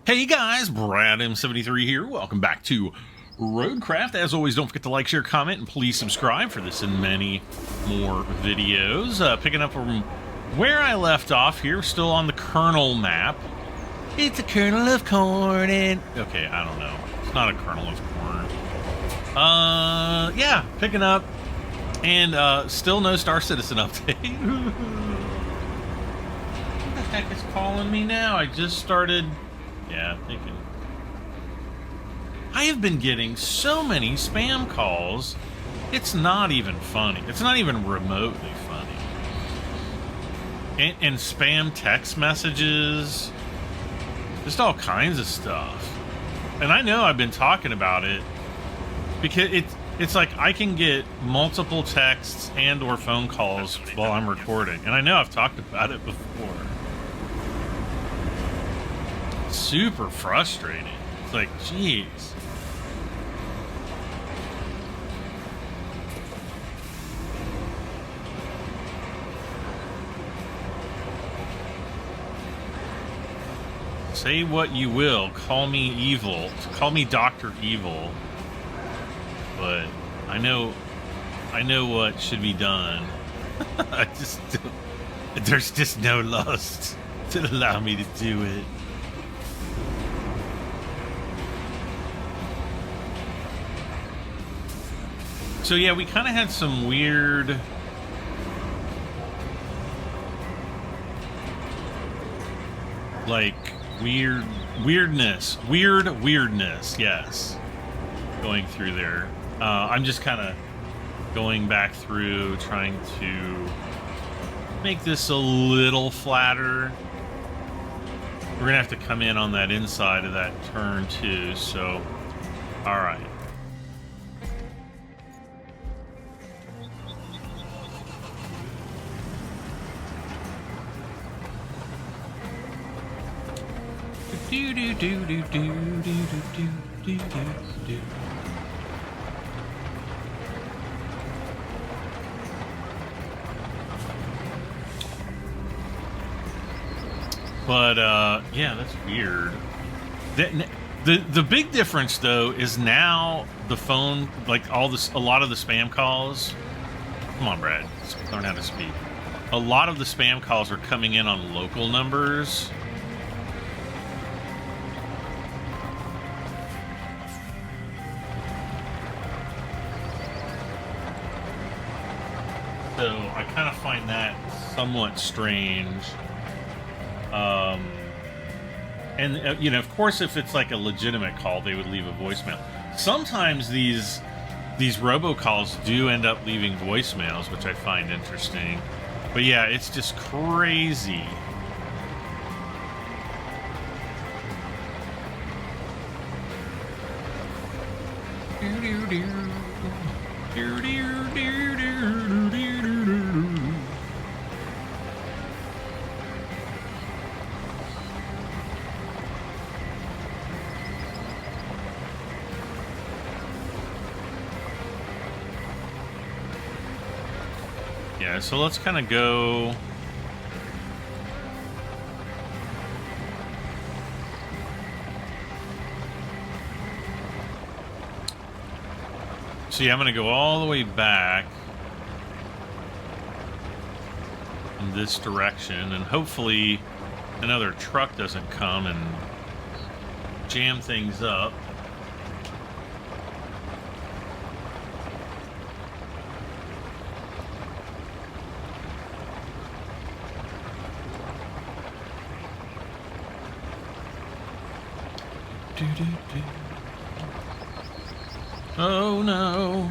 Hey guys, Brad M73 here. Welcome back to ROADCRAFT. As always, don't forget to like, share, comment, and please subscribe for this and many more videos. Picking up from where I left off here, still on the Kernel map. It's a kernel of corn and... Okay, I don't know. It's not a kernel of corn. Yeah, picking up. And still no Star Citizen update. Who the heck is calling me now? I just started... Yeah, thinking. I have been getting so many spam calls. It's not even funny. It's not even remotely funny. And spam text messages. Just all kinds of stuff. And I know I've been talking about it because it's like I can get multiple texts and or phone calls while I'm recording. And I know I've talked about it before. Super frustrating. It's like, jeez. Say what you will, call me evil, call me Dr. Evil, but I know what should be done. There's just no lust to allow me to do it. So yeah, we kind of had some weirdness, yes, going through there. I'm just kind of going back through, trying to make this a little flatter. We're gonna have to come in on that inside of that turn too, so, all right. But yeah, that's weird. The big difference though is now the phone, like a lot of the spam calls. Come on, Brad, learn how to speak. A lot of the spam calls are coming in on local numbers. So I kind of find that somewhat strange. And you know, of course, if it's like a legitimate call, they would leave a voicemail. Sometimes these robocalls do end up leaving voicemails, which I find interesting. But yeah, it's just crazy. Yeah, so let's kind of go. So yeah, I'm going to go all the way back in this direction, and hopefully another truck doesn't come and jam things up. Oh no.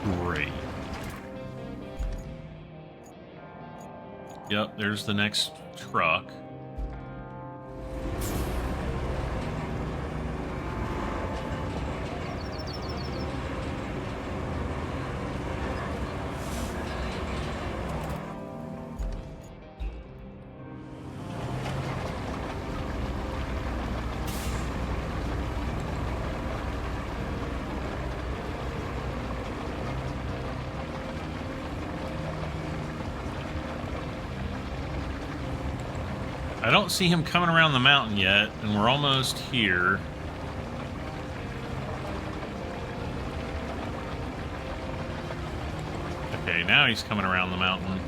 Great. Yep, there's the next truck. I don't see him coming around the mountain yet, and we're almost here. Okay, now he's coming around the mountain.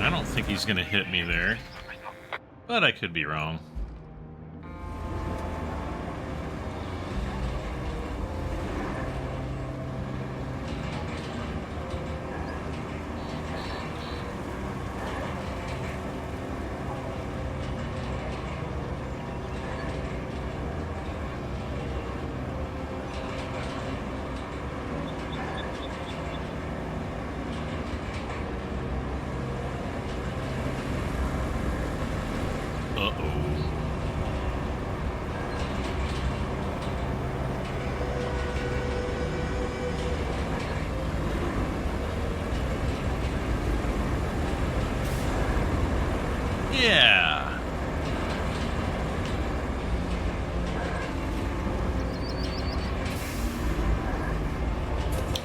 I don't think he's going to hit me there, but I could be wrong. Yeah.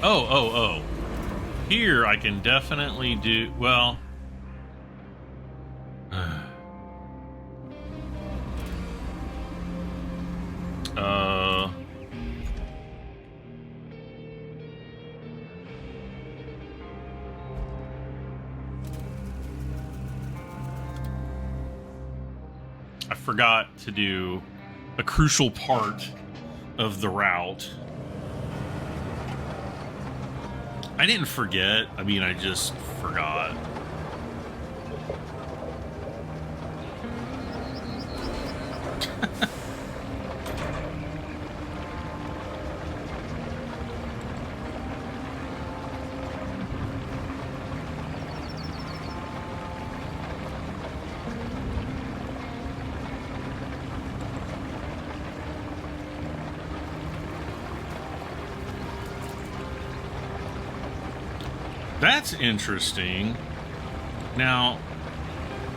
Oh. Here I can definitely do, well. I forgot to do a crucial part of the route. I didn't forget. I mean, I just forgot. That's interesting. Now,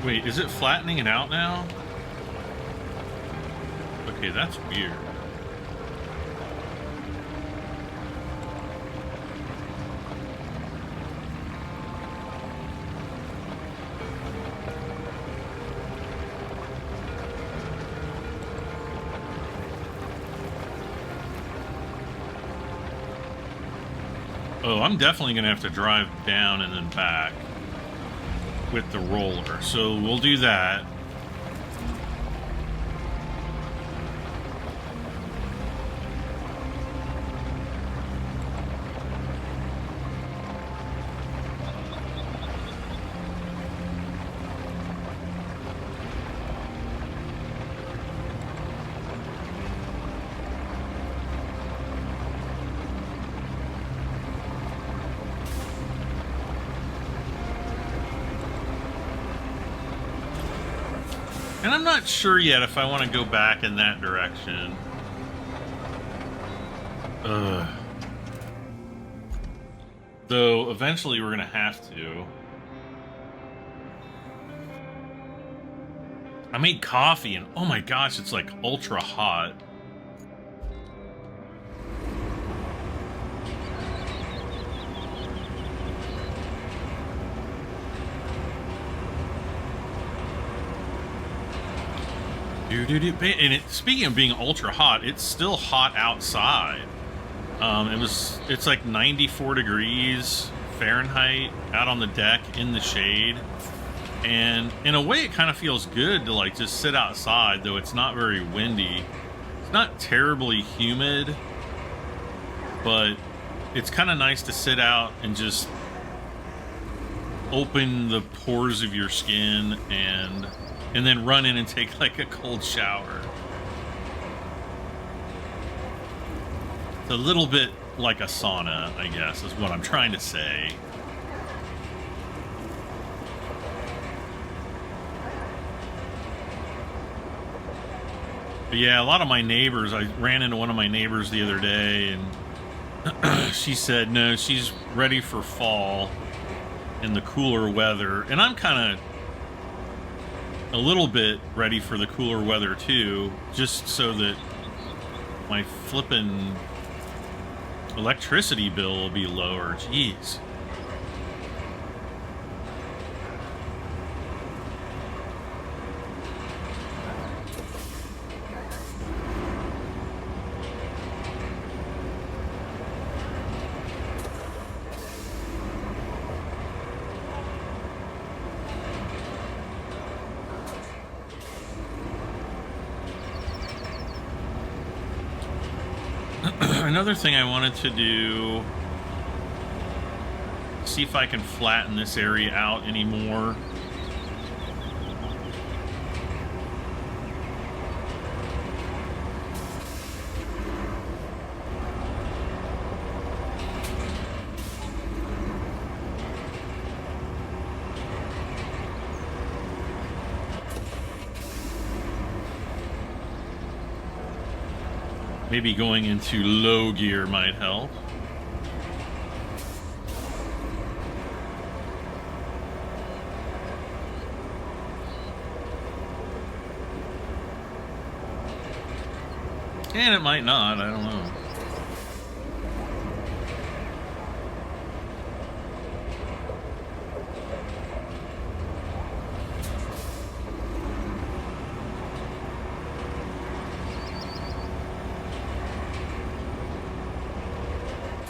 wait, is it flattening it out now? Okay, that's weird. Oh, I'm definitely going to have to drive down and then back with the roller. So we'll do that. And I'm not sure yet if I want to go back in that direction. Though eventually we're going to have to. I made coffee and oh my gosh, it's like ultra hot. And speaking of being ultra hot, it's still hot outside. It's like 94 degrees Fahrenheit out on the deck in the shade. And in a way, it kind of feels good to like just sit outside, though it's not very windy. It's not terribly humid, but it's kind of nice to sit out and just open the pores of your skin and then run in and take like a cold shower. It's a little bit like a sauna, I guess, is what I'm trying to say. But yeah, a lot of my neighbors, I ran into one of my neighbors the other day, and she said, no, she's ready for fall and the cooler weather. And I'm kind of a little bit ready for the cooler weather too, just so that my flippin' electricity bill will be lower. Jeez. Another thing I wanted to do, see if I can flatten this area out anymore. Maybe going into low gear might help. And it might not, I don't know.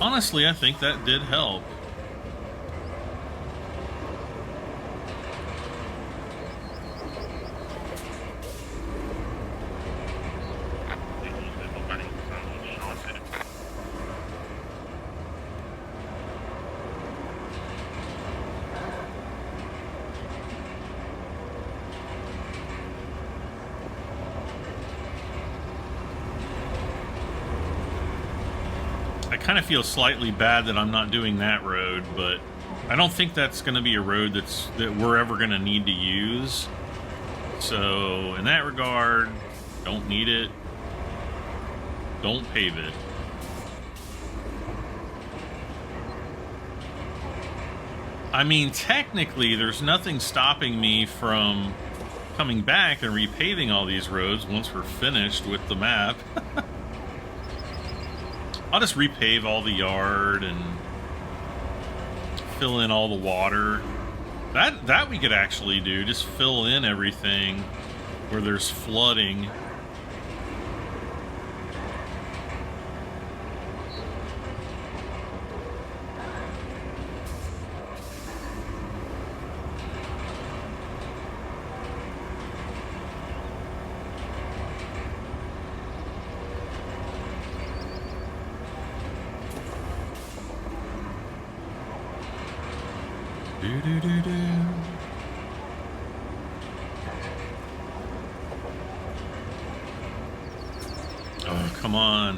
Honestly, I think that did help. I kind of feel slightly bad that I'm not doing that road, but I don't think that's going to be a road that we're ever going to need to use. So in that regard, don't need it. Don't pave it. I mean, technically, there's nothing stopping me from coming back and repaving all these roads once we're finished with the map. I'll just repave all the yard and fill in all the water. That we could actually do. Just fill in everything where there's flooding. Oh, come on.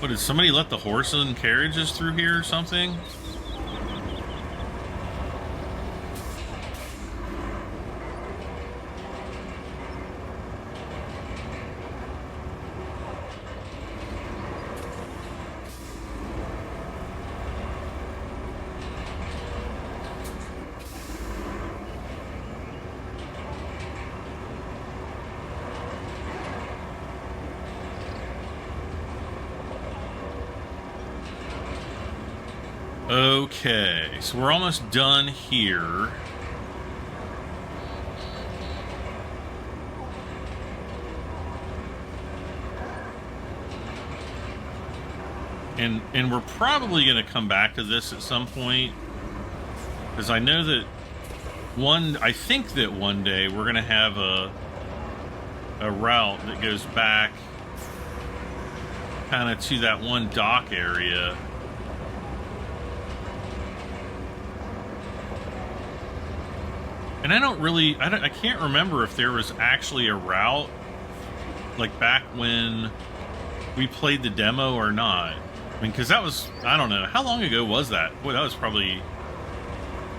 What, did somebody let the horses and carriages through here or something? Okay, so we're almost done here. And we're probably going to come back to this at some point, because I know that I think that one day we're going to have a route that goes back kind of to that one dock area. And I can't remember if there was actually a route, like back when we played the demo or not. I mean, because that was, I don't know, how long ago was that? Boy, that was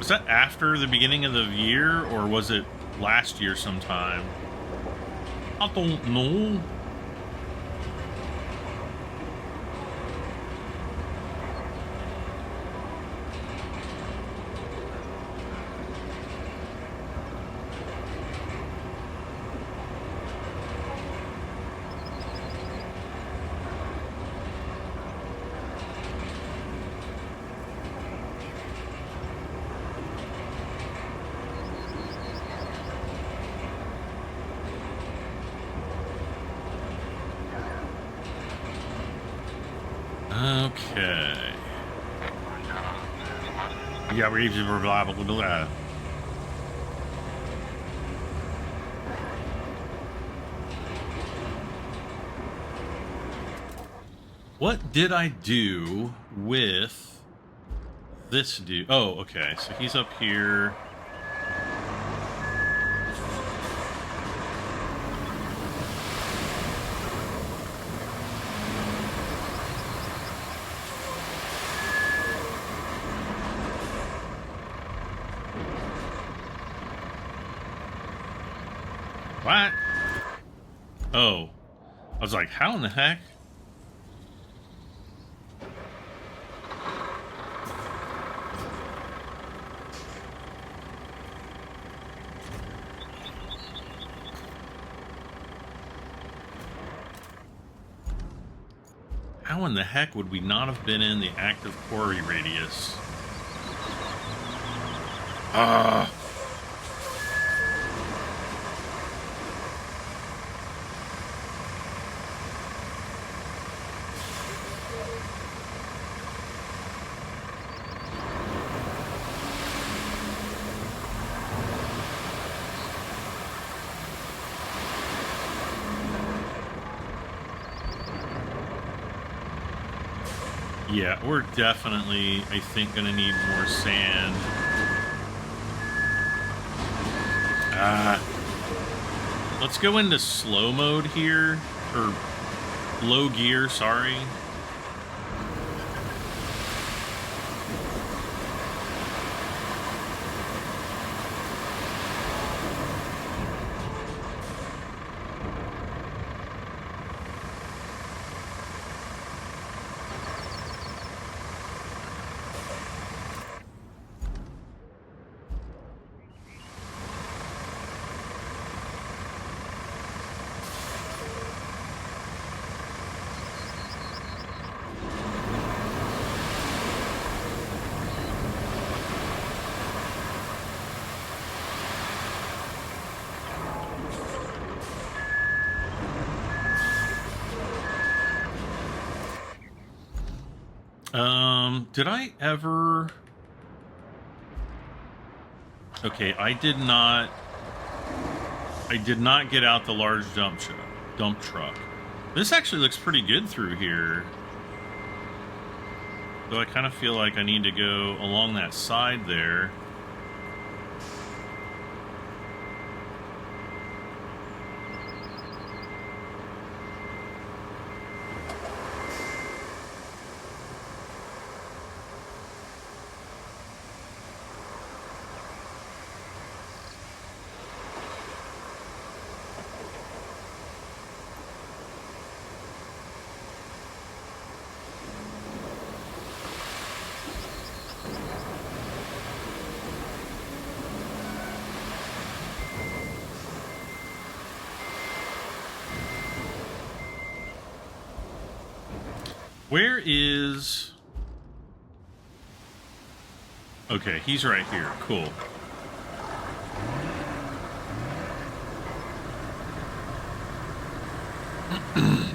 that after the beginning of the year, or was it last year sometime? I don't know. Okay. Yeah, we're even reliable to that. What did I do with this dude? Oh, okay. So he's up here. What? Oh. I was like, how in the heck? How in the heck would we not have been in the active quarry radius? Ah. Yeah, we're definitely, I think, gonna need more sand. Let's go into slow mode here, or low gear, sorry. Did I ever... Okay, I did not get out the large dump truck. This actually looks pretty good through here. Though I kind of feel like I need to go along that side there. Where is... Okay, he's right here. Cool.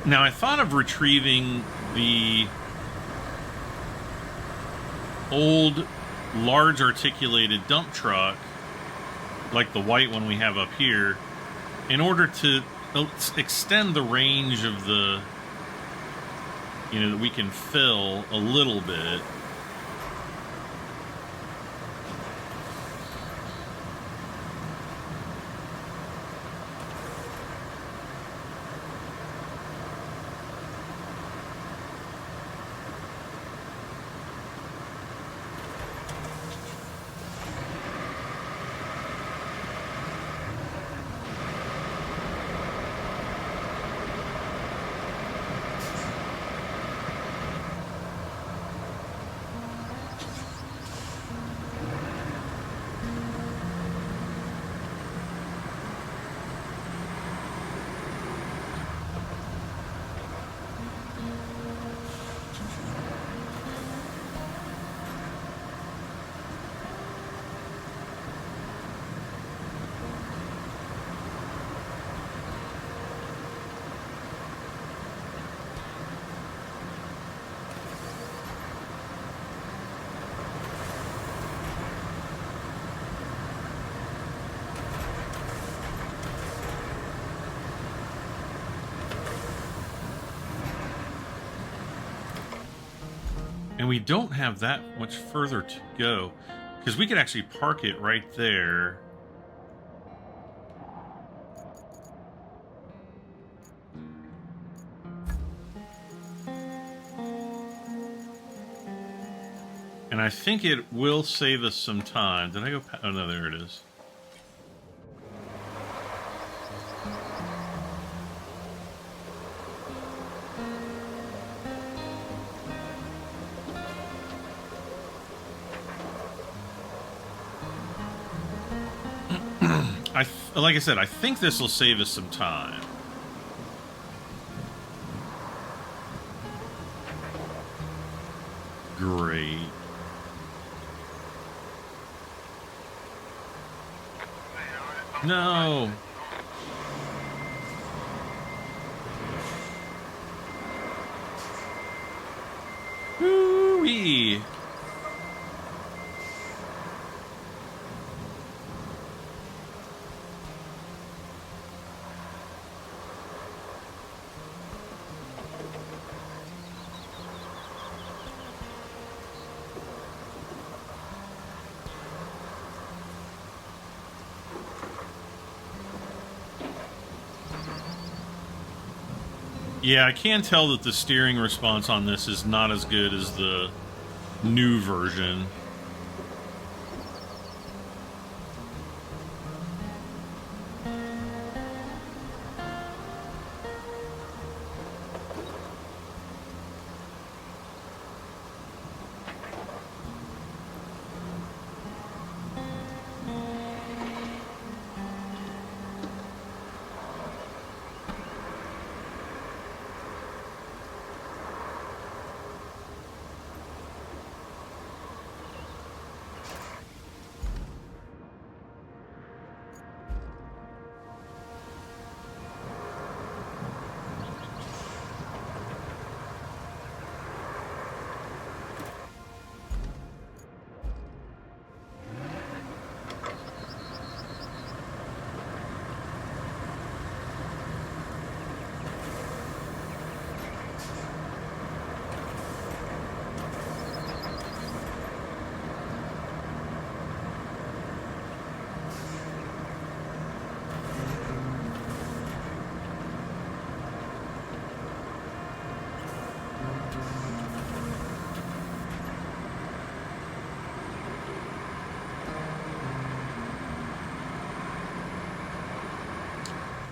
Now, I thought of retrieving the old, large articulated dump truck, like the white one we have up here, in order to extend the range of the... You know, that we can fill a little bit. And we don't have that much further to go, because we could actually park it right there. And I think it will save us some time. Did I go? Oh, no, there it is. Like I said, I think this will save us some time. Great. No. Woo-wee. Yeah, I can tell that the steering response on this is not as good as the new version.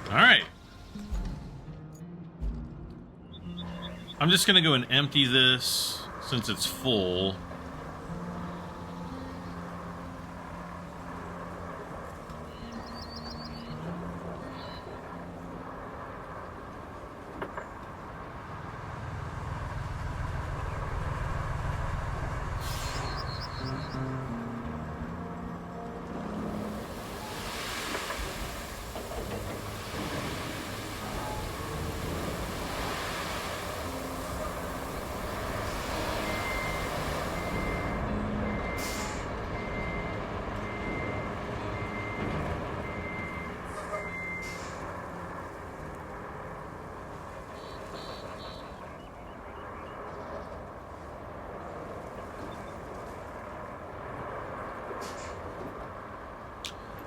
All right. I'm just going to go and empty this since it's full.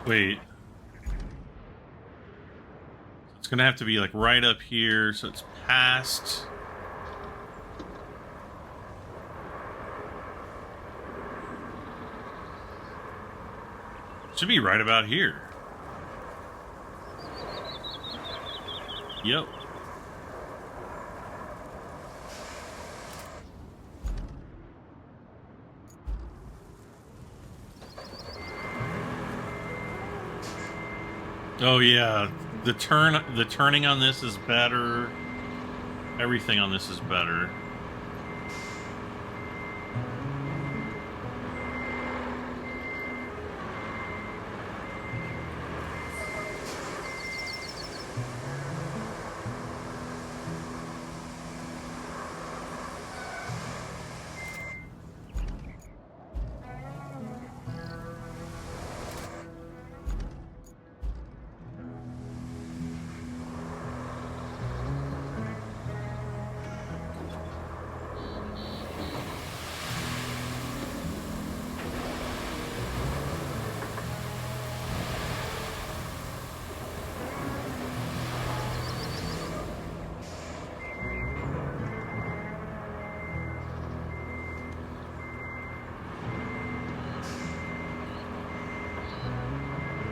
Wait. It's gonna have to be like right up here, so it's past. Should be right about here. Yep. Oh yeah, the turning on this is better. Everything on this is better.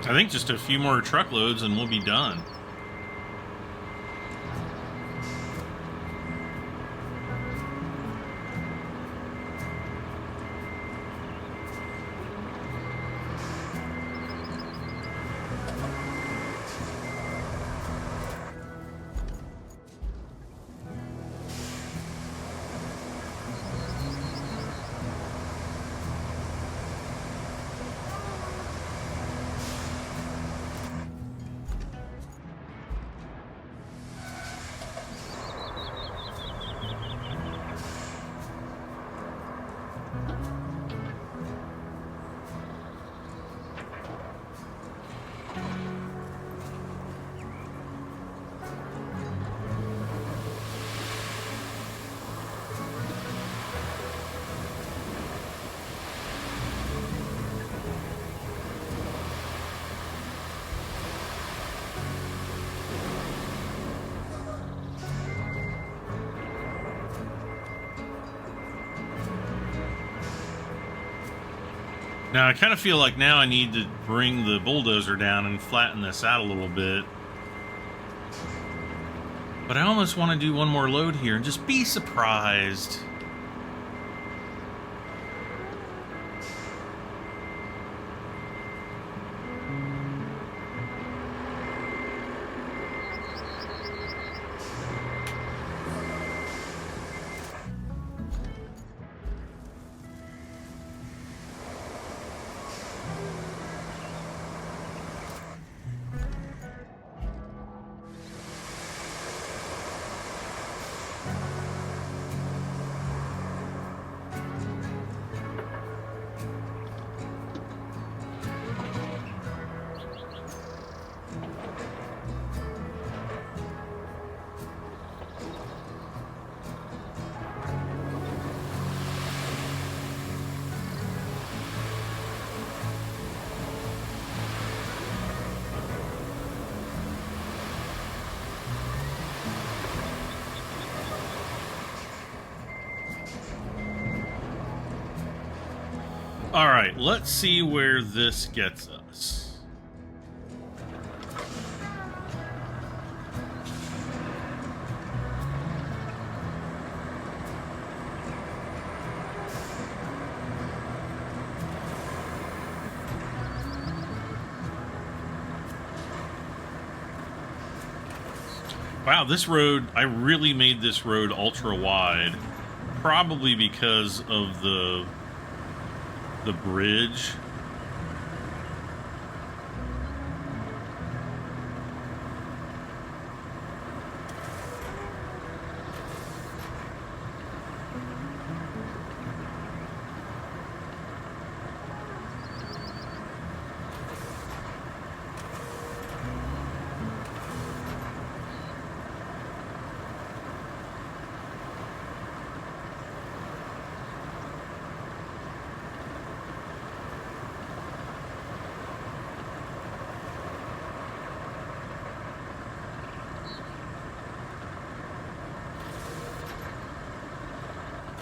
I think just a few more truckloads and we'll be done. Now, I kind of feel like now I need to bring the bulldozer down and flatten this out a little bit. But I almost want to do one more load here and just be surprised. All right, let's see where this gets us. Wow, this road, I really made this road ultra wide, probably because of the bridge.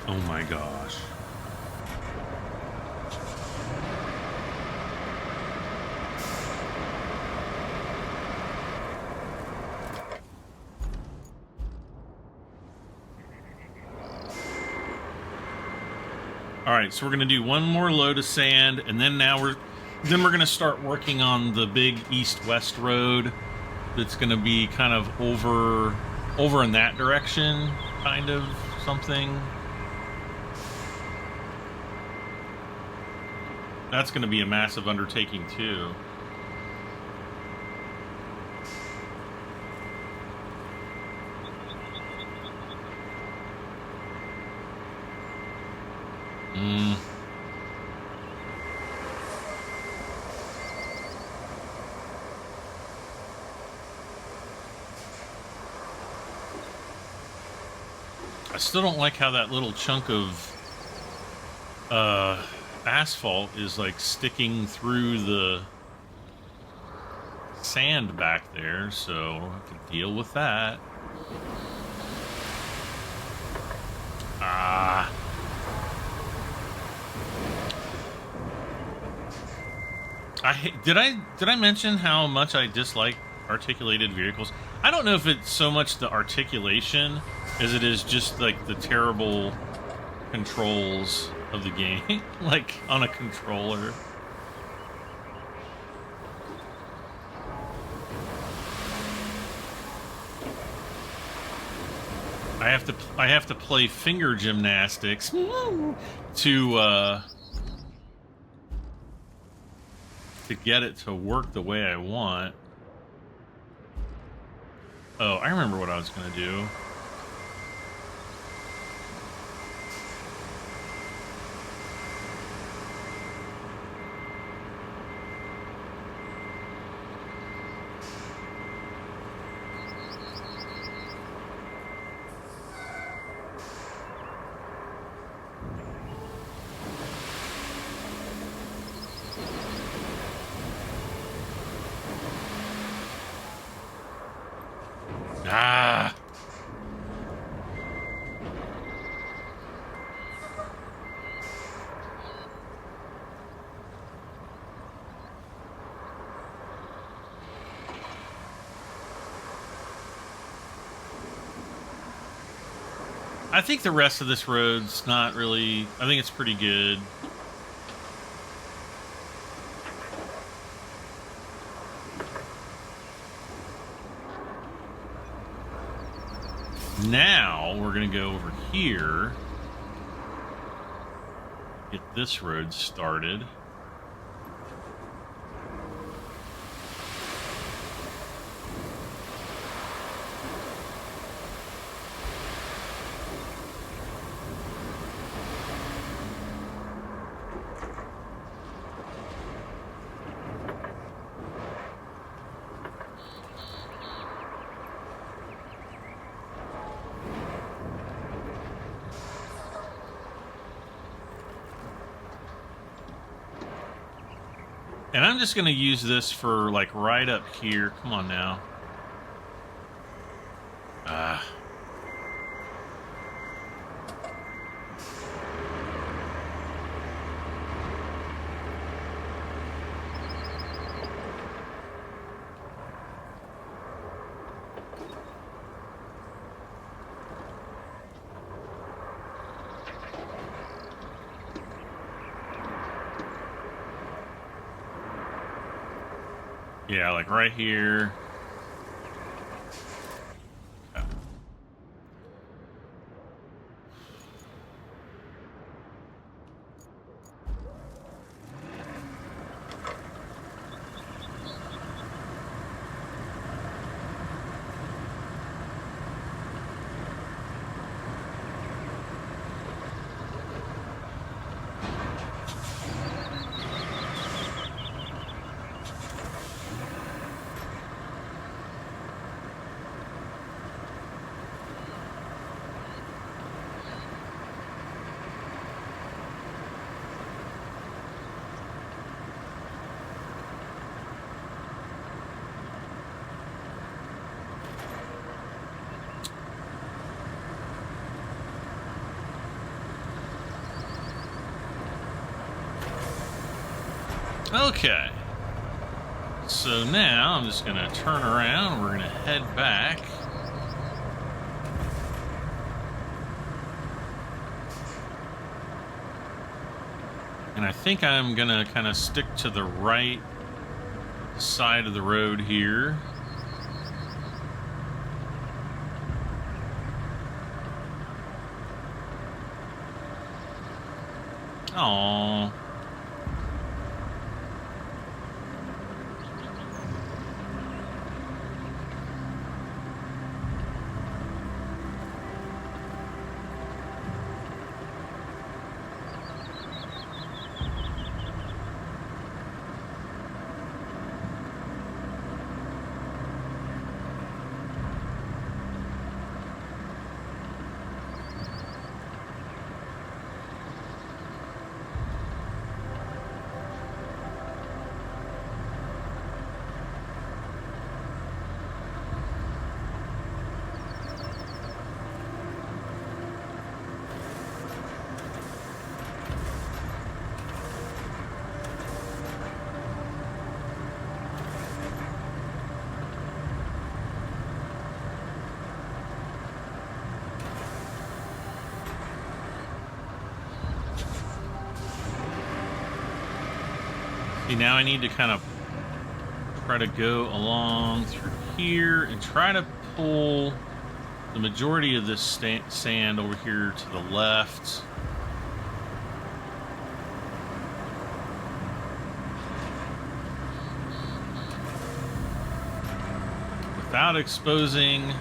Oh my gosh. All right, so we're going to do one more load of sand, and then we're going to start working on the big east-west road that's going to be kind of over in that direction, kind of something. That's going to be a massive undertaking, too. I still don't like how that little chunk of asphalt is like sticking through the sand back there, so I can deal with that. Did I mention how much I dislike articulated vehicles? I don't know if it's so much the articulation as it is just like the terrible controls of the game, like on a controller. I have to play finger gymnastics to get it to work the way I want. Oh, I remember what I was gonna do. Ah. I think the rest of this road's not really... I think it's pretty good. Now, we're going to go over here. Get this road started. And I'm just going to use this for, like, right up here. Come on now. Yeah, like right here. Okay, so now I'm just going to turn around and we're going to head back. And I think I'm going to kind of stick to the right side of the road here. Aww. See, now I need to kind of try to go along through here and try to pull the majority of this sand over here to the left. Without exposing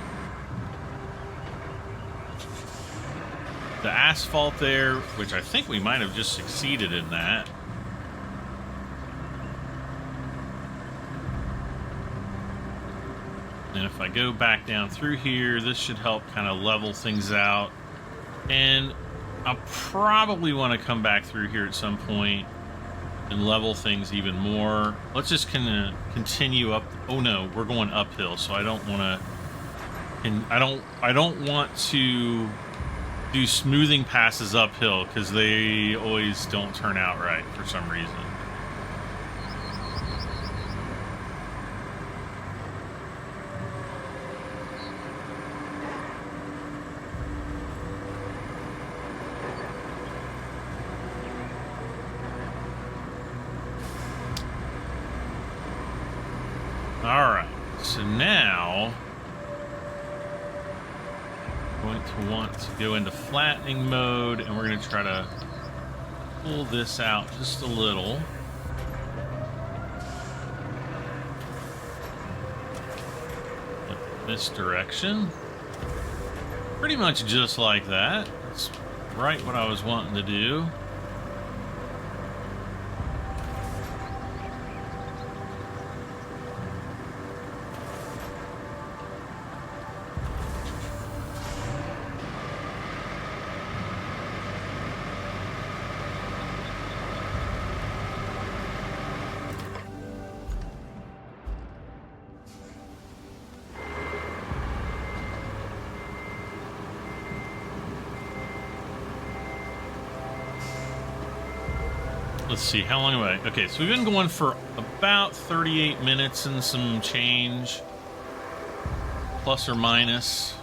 the asphalt there, which I think we might have just succeeded in that. And if I go back down through here, this should help kind of level things out. And I'll probably want to come back through here at some point and level things even more. Let's just kind of continue up. Oh no, we're going uphill, so I don't want to. And I don't want to do smoothing passes uphill because they always don't turn out right for some reason. Alright, so now I'm going to want to go into flattening mode, and we're going to try to pull this out just a little. In this direction. Pretty much just like that. That's right what I was wanting to do. Let's see, how long am I? Okay, so we've been going for about 38 minutes and some change, plus or minus.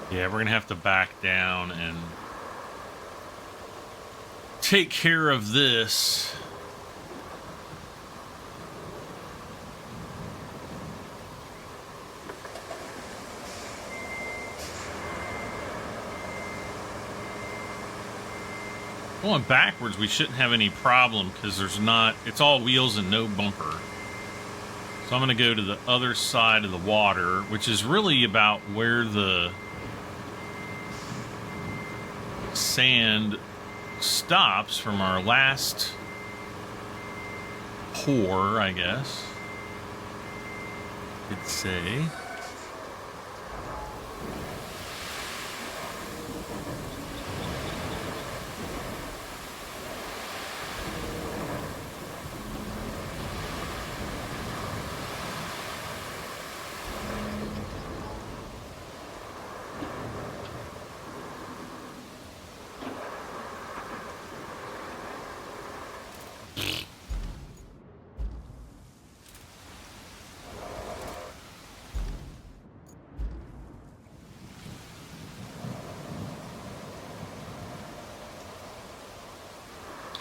Yeah, we're going to have to back down and take care of this. Going backwards, we shouldn't have any problem because there's not, it's all wheels and no bumper. So I'm going to go to the other side of the water, which is really about where the sand stops from our last pour, I guess you could say.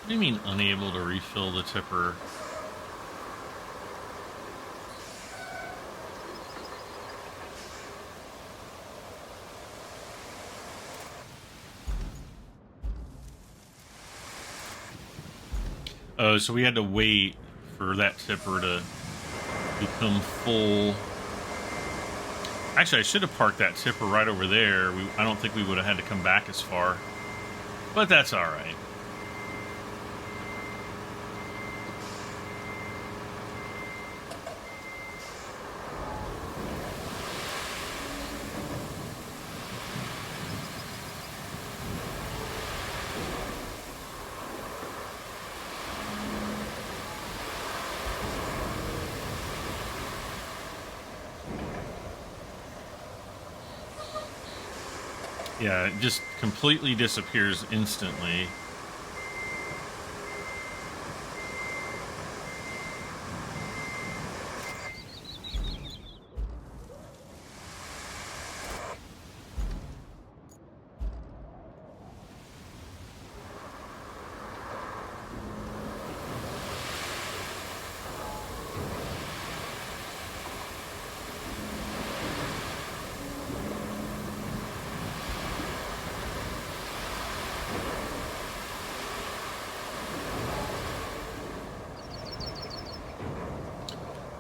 What do you mean unable to refill the tipper? Oh, so we had to wait for that tipper to become full. Actually, I should have parked that tipper right over there. I don't think we would have had to come back as far. But that's all right. Yeah, it just completely disappears instantly.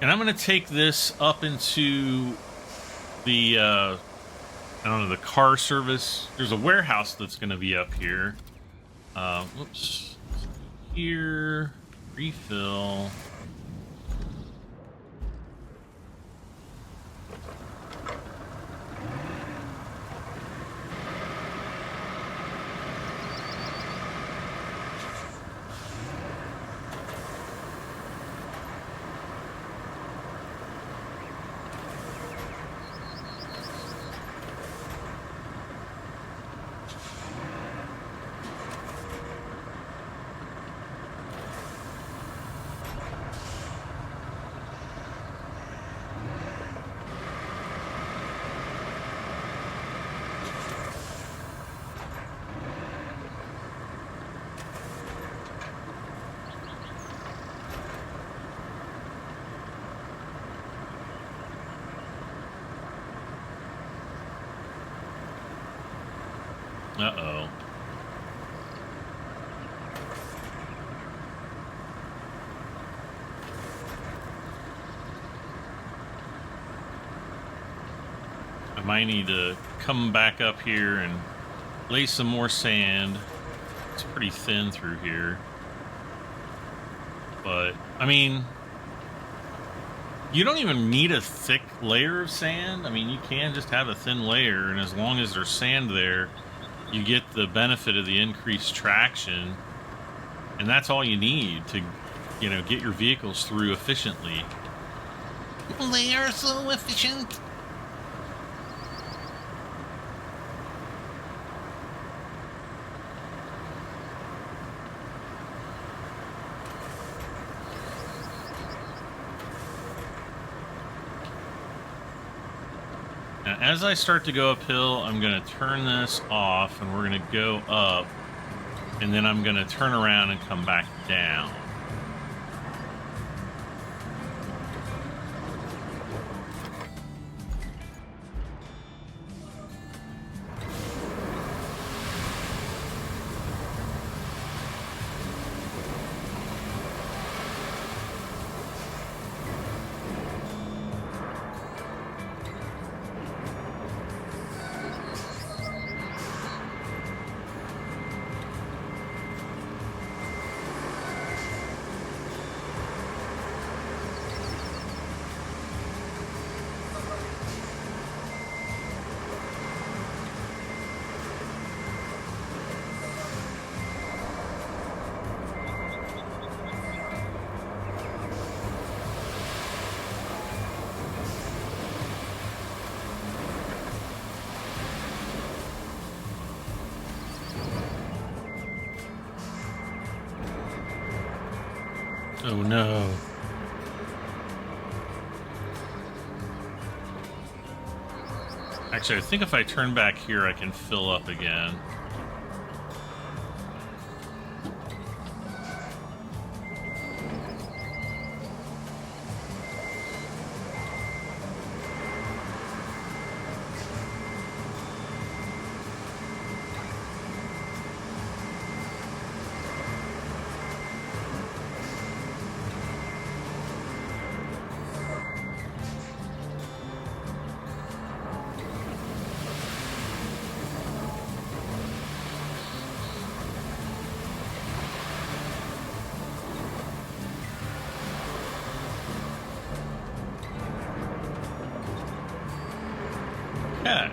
And I'm going to take this up into the, I don't know, the car service. There's a warehouse that's going to be up here. Whoops. Here, refill. Uh-oh. I might need to come back up here and lay some more sand. It's pretty thin through here. But, I mean, you don't even need a thick layer of sand. I mean, you can just have a thin layer, and as long as there's sand there, you get the benefit of the increased traction, and that's all you need to, you know, get your vehicles through efficiently. They are so efficient. Now, as I start to go uphill, I'm going to turn this off, and we're going to go up, and then I'm going to turn around and come back down. Oh no. Actually, I think if I turn back here, I can fill up again. Okay.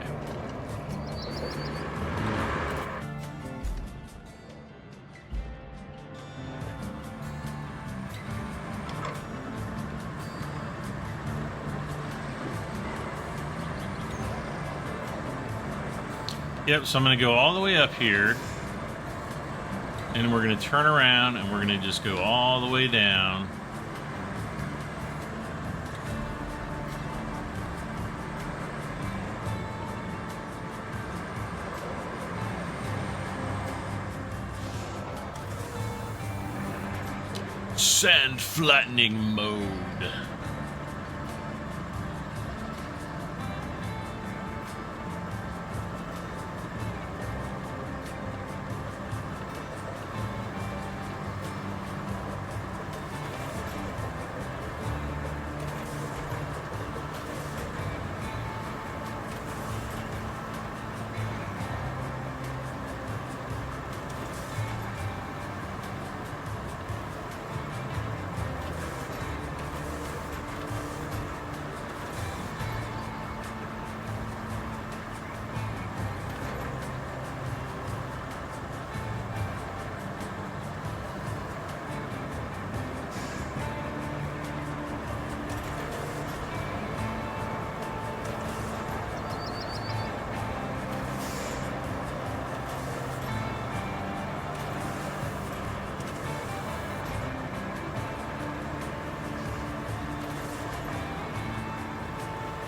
Yep, so I'm going to go all the way up here, and we're going to turn around, and we're going to just go all the way down. Sand flattening mode.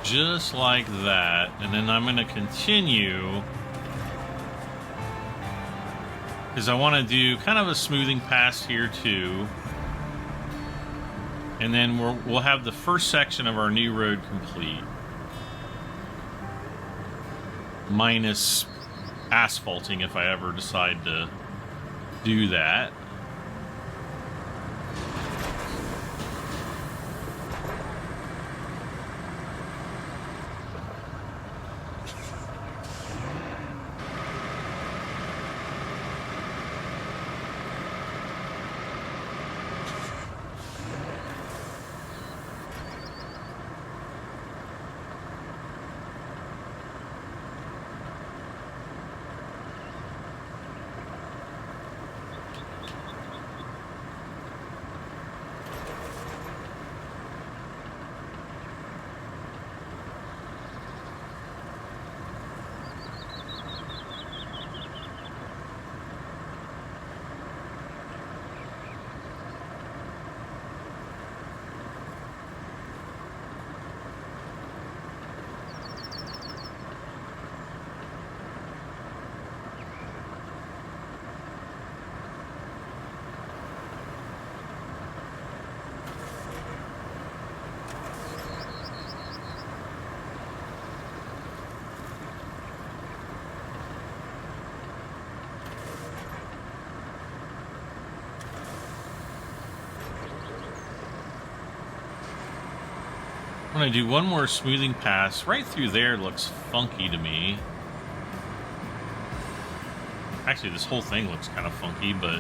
Just like that, and then I'm going to continue because I want to do kind of a smoothing pass here too, and then we'll have the first section of our new road complete, minus asphalting if I ever decide to do that. I'm going to do one more smoothing pass. Right through there looks funky to me. Actually, this whole thing looks kind of funky, but...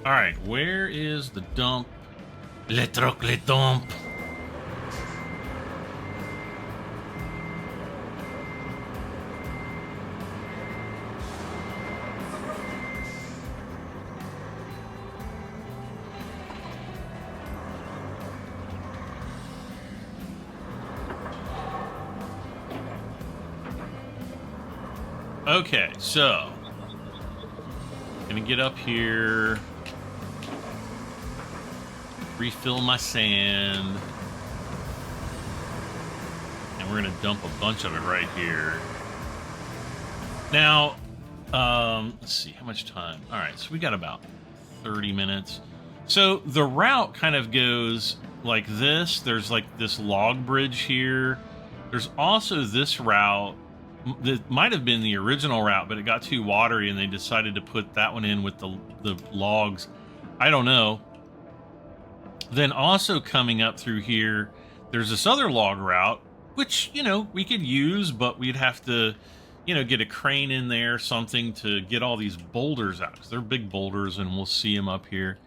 Alright, where is the dump? Le truc, le dump. Okay, so gonna get up here, refill my sand. and we're going to dump a bunch of it right here. Now, let's see, how much time? All right, so we got about 30 minutes. So the route kind of goes like this. There's like this log bridge here. There's also this route that might have been the original route, but it got too watery and they decided to put that one in with the logs. I don't know. Then also coming up through here, there's this other log route, which, you know, we could use, but we'd have to, you know, get a crane in there, something to get all these boulders out, because they're big boulders and we'll see them up here.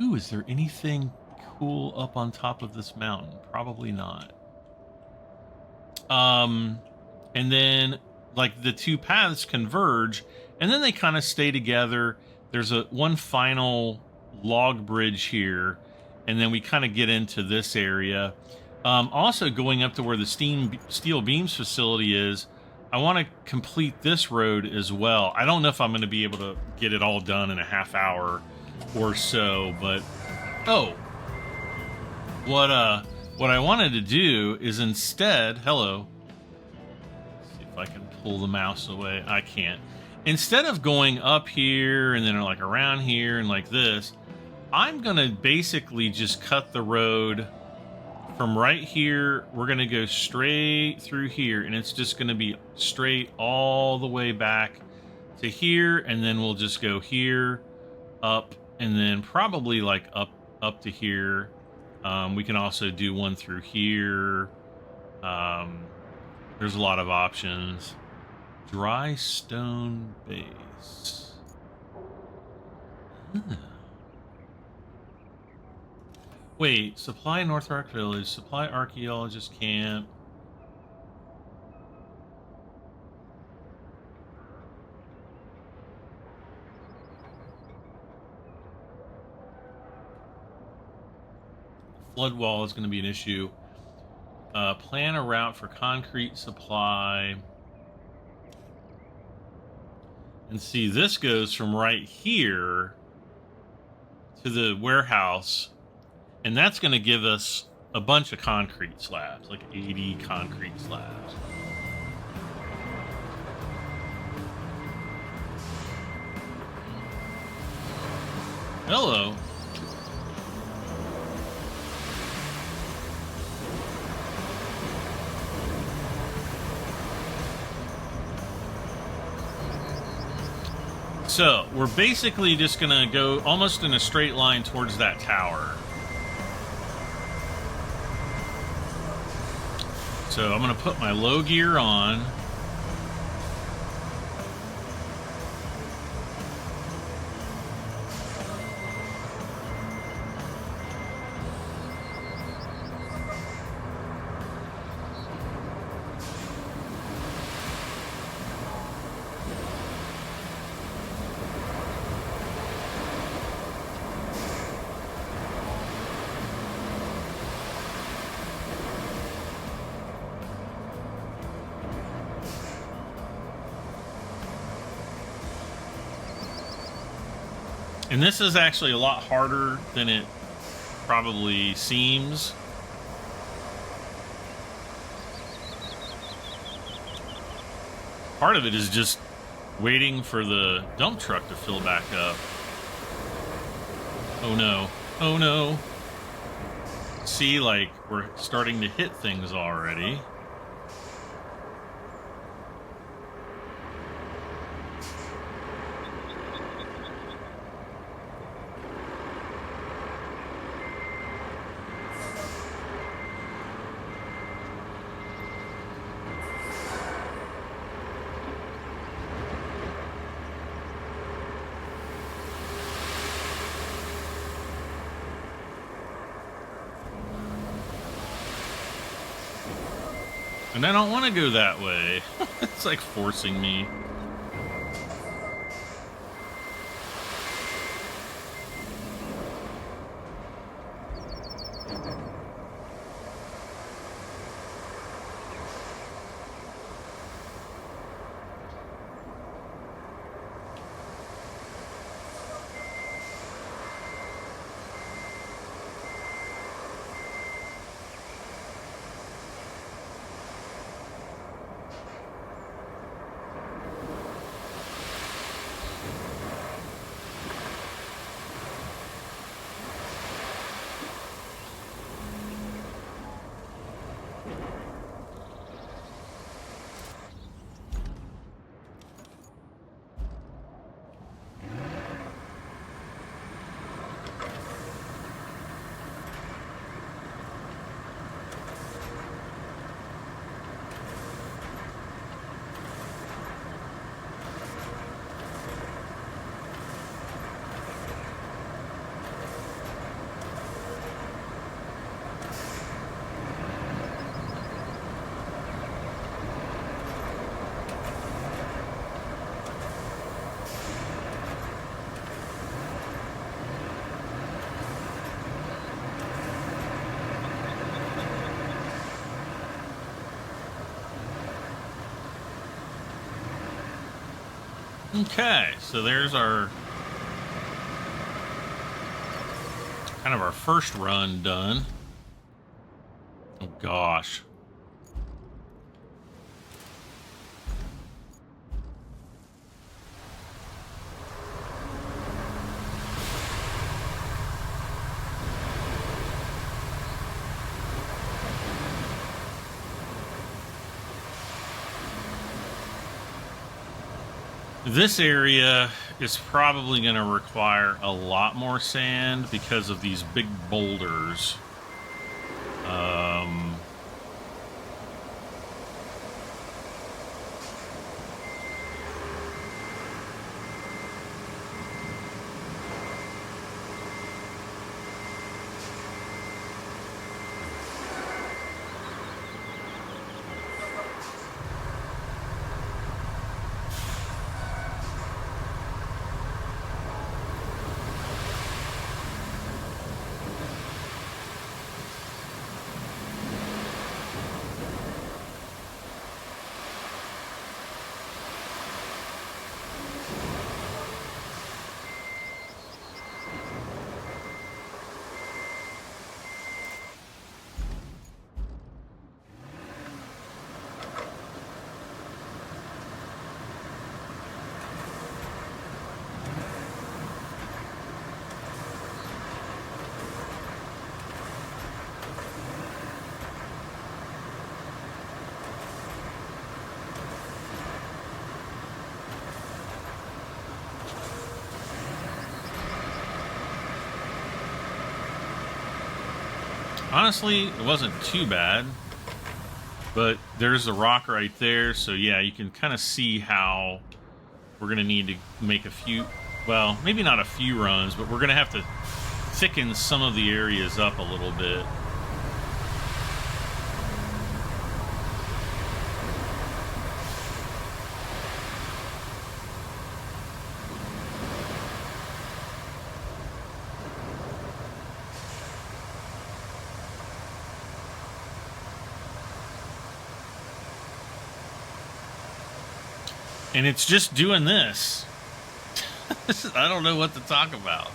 Ooh, is there anything cool up on top of this mountain? Probably not. And then like the two paths converge and then they kind of stay together. There's one final log bridge here, and then we kind of get into this area. Also going up to where the steel beams facility is, I want to complete this road as well. I don't know if I'm going to be able to get it all done in a half hour or so, but what I wanted to do is instead, hello, let's see if I can pull the mouse away. I can't. Instead of going up here and then like around here and like this, I'm gonna basically just cut the road from right here. We're gonna go straight through here, and it's just gonna be straight all the way back to here, and then we'll just go here, up, and then probably like up to here. We can also do one through here. There's a lot of options. Dry stone base. Wait, supply North Rock Village, supply archaeologist camp. Flood wall is going to be an issue. Plan a route for concrete supply. And see, this goes from right here to the warehouse, and that's going to give us a bunch of concrete slabs, like 80 concrete slabs. Hello. So, we're basically just going to go almost in a straight line towards that tower. So, I'm going to put my low gear on. And this is actually a lot harder than it probably seems. Part of it is just waiting for the dump truck to fill back up. Oh no. Oh no. See, like, we're starting to hit things already. And I don't want to go that way. It's like forcing me. Okay, so there's our kind of our first run done. Oh gosh. This area is probably going to require a lot more sand because of these big boulders. Honestly, it wasn't too bad, but there's a rock right there, so yeah, you can kind of see how we're going to need to make a few, well, maybe not a few runs, but we're going to have to thicken some of the areas up a little bit. And it's just doing this. I don't know what to talk about.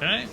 Okay.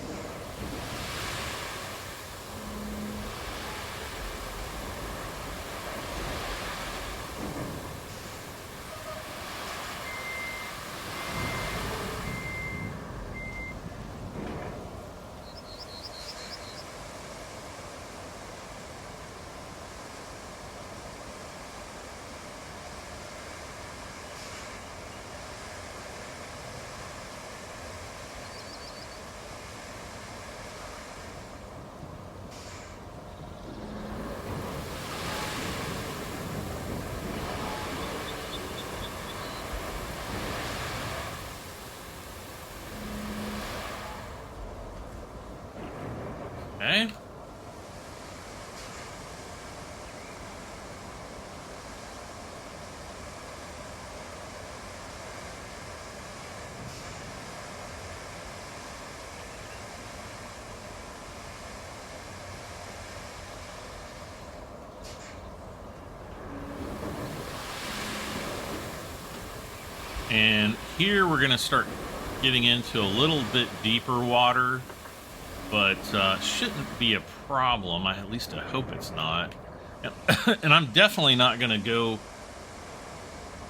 Okay. And here we're going to start getting into a little bit deeper water, but shouldn't be a problem. At least I hope it's not. And I'm definitely not going to go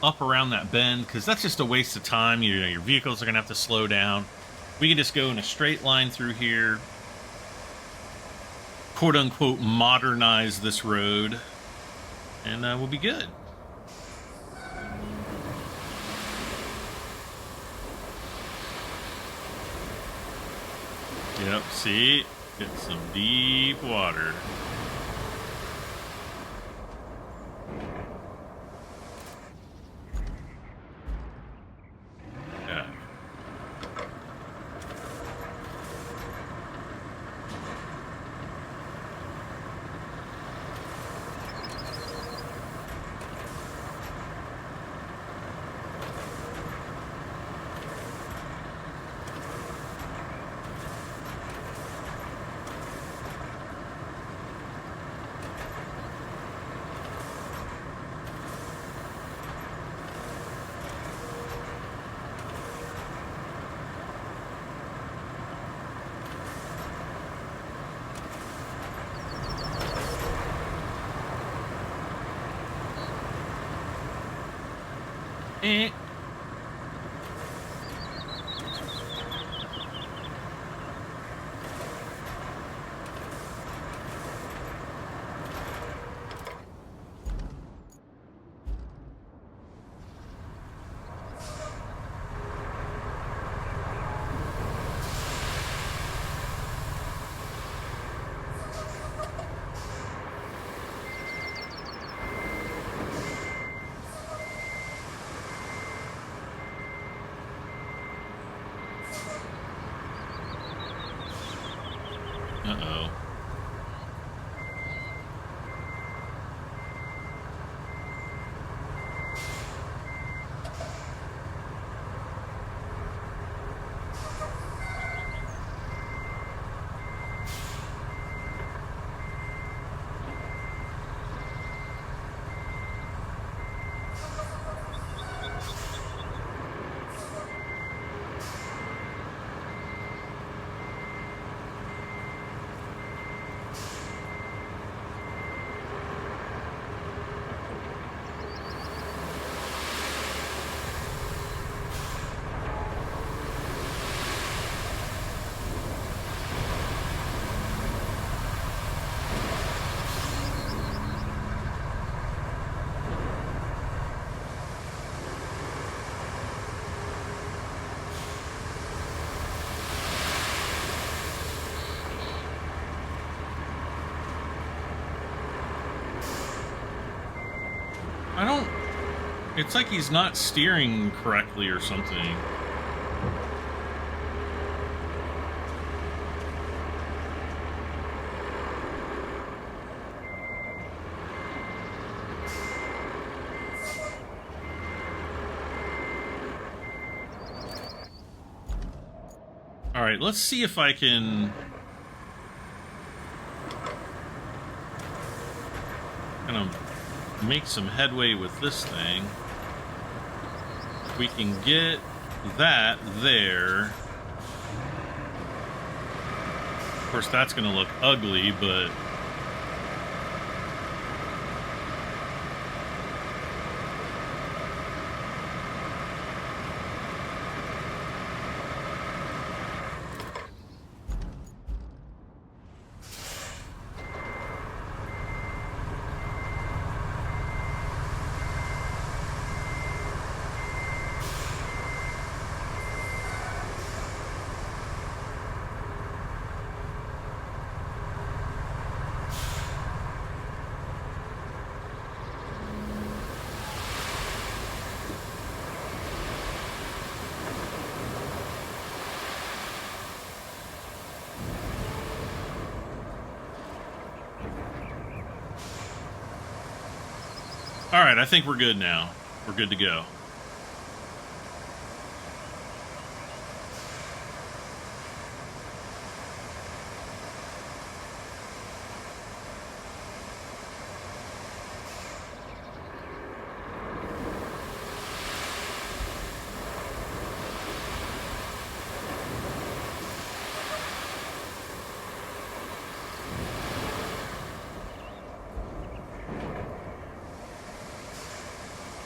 up around that bend because that's just a waste of time. You know, your vehicles are going to have to slow down. We can just go in a straight line through here, quote unquote, modernize this road, and we'll be good. Yep, see? Get some deep water. Eh. Uh-oh. I don't... It's like he's not steering correctly or something. Alright, let's see if I can... kind of make some headway with this thing. We can get that there. Of course, that's going to look ugly, but... Alright, I think we're good now. We're good to go.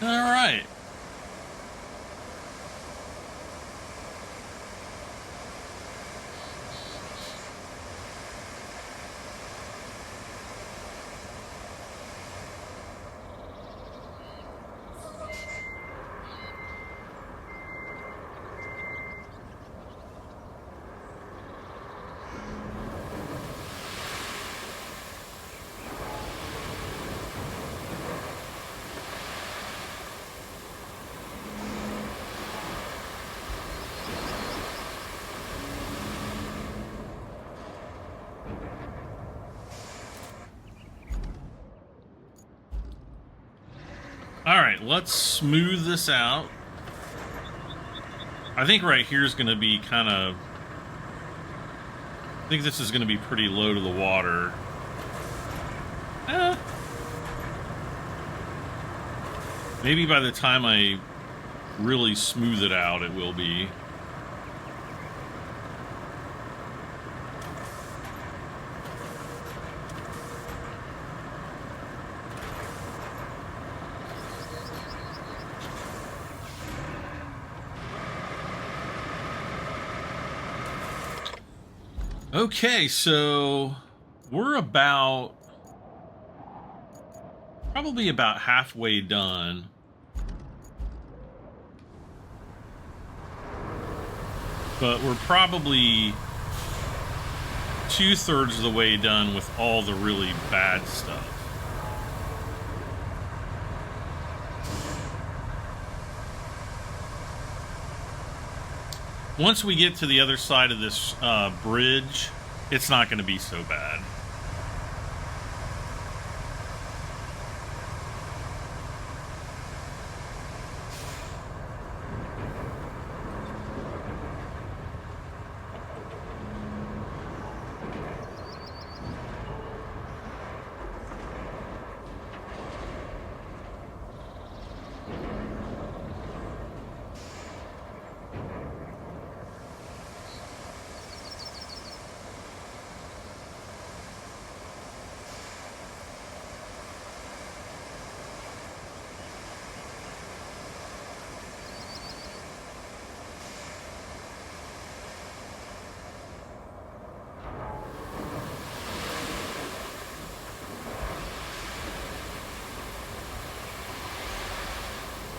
All right. All right, let's smooth this out. I think right here is going to be kind of... I think this is going to be pretty low to the water. Maybe by the time I really smooth it out, it will be. Okay, so we're probably about halfway done. But we're probably 2/3 of the way done with all the really bad stuff. Once we get to the other side of this bridge, it's not going to be so bad.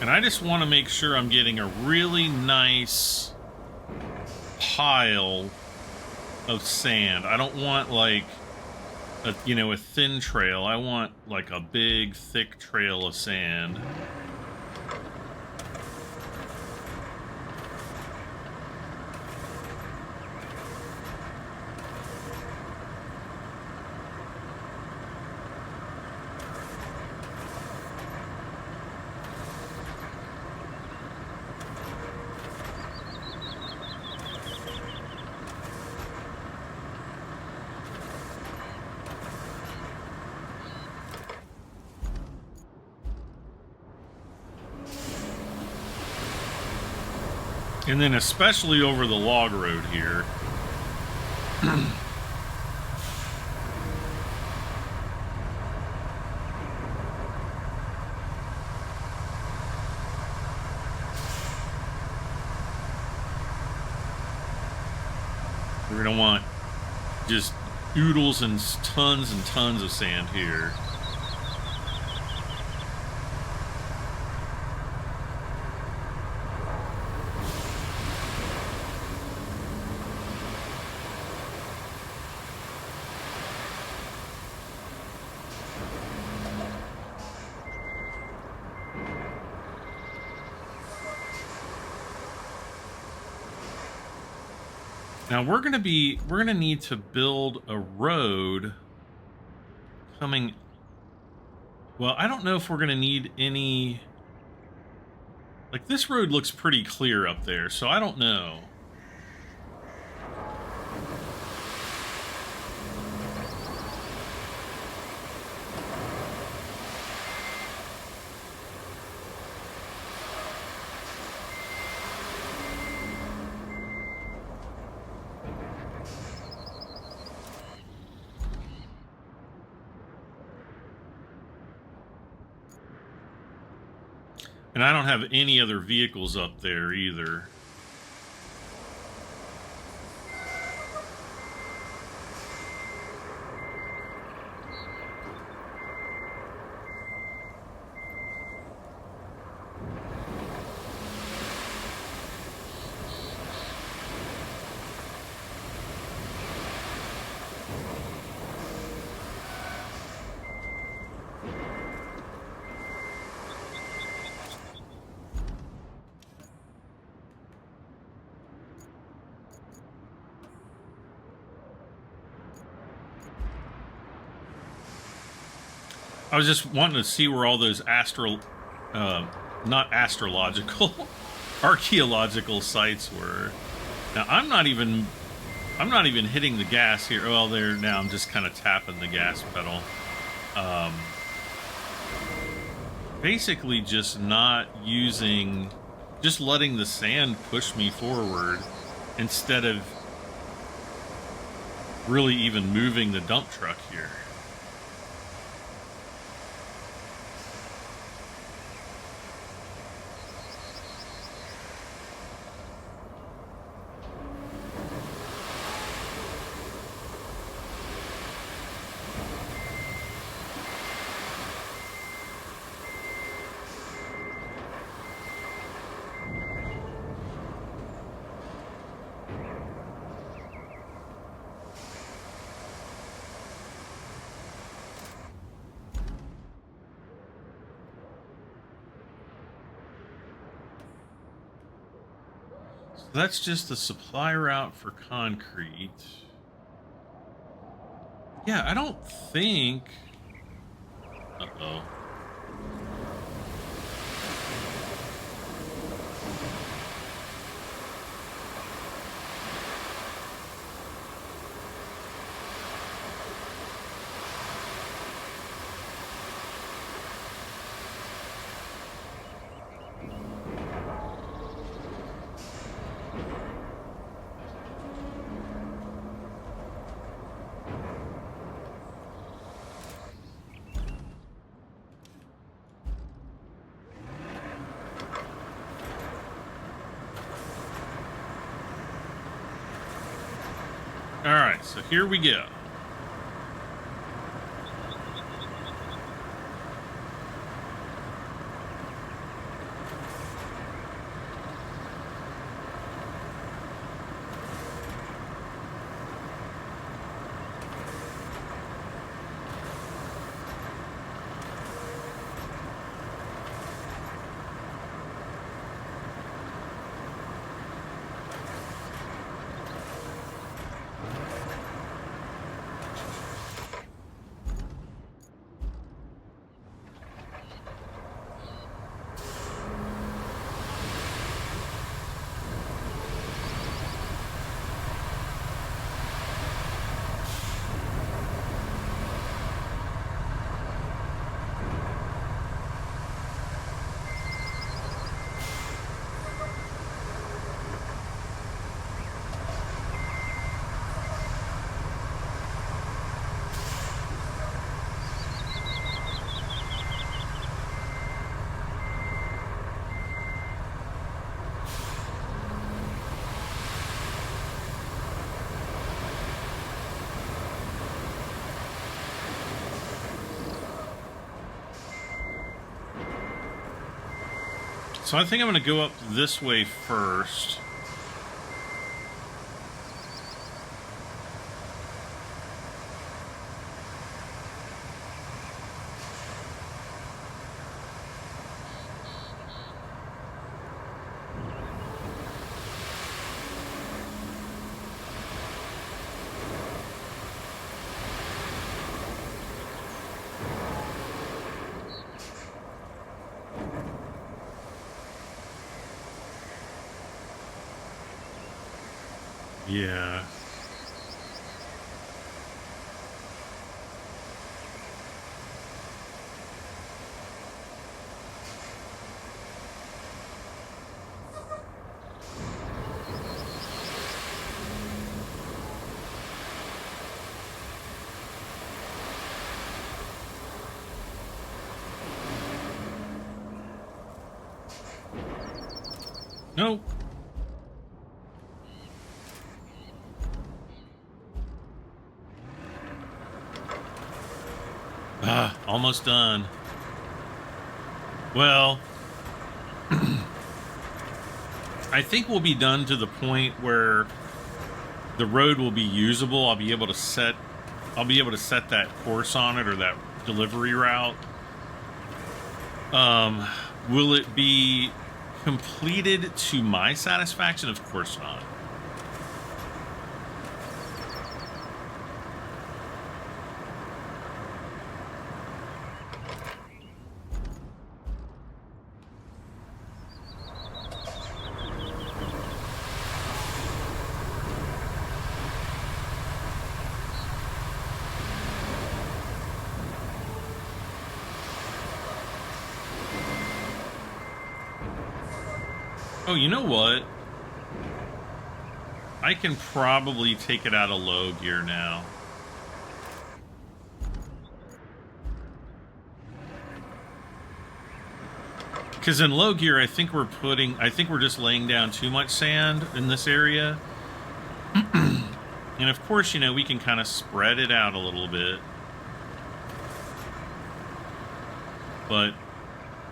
And I just want to make sure I'm getting a really nice pile of sand. I don't want like a thin trail. I want like a big, thick trail of sand. And then especially over the log road here. We're going to want just oodles and tons of sand here. Now we're gonna need to build a road coming. Well, I don't know if we're gonna need any. Like, this road looks pretty clear up there, so I don't know. And I don't have any other vehicles up there either. I was just wanting to see where all those not astrological, archaeological sites were. Now I'm not even hitting the gas here. Well, there now I'm just kind of tapping the gas pedal. Basically, just not using, just letting the sand push me forward instead of really even moving the dump truck here. That's just the supply route for concrete. Yeah, I don't think... Uh-oh. All right, so here we go. So I think I'm going to go up this way first. Yeah. Nope. Almost done. Well, I think we'll be done to the point where the road will be usable. I'll be able to set that course on it, or that delivery route. Will it be completed to my satisfaction? Of course not. Oh, you know what? I can probably take it out of low gear now. Because in low gear, I think we're just laying down too much sand in this area. And of course, you know, we can kind of spread it out a little bit. But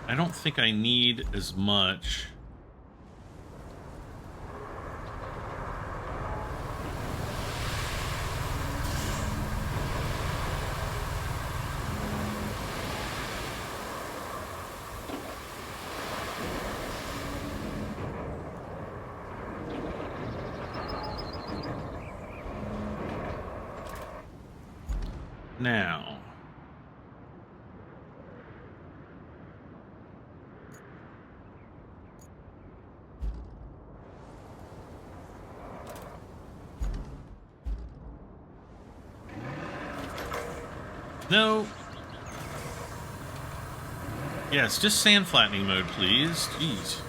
I don't think I need as much. Now, no. Yes, just sand flattening mode, please. Jeez.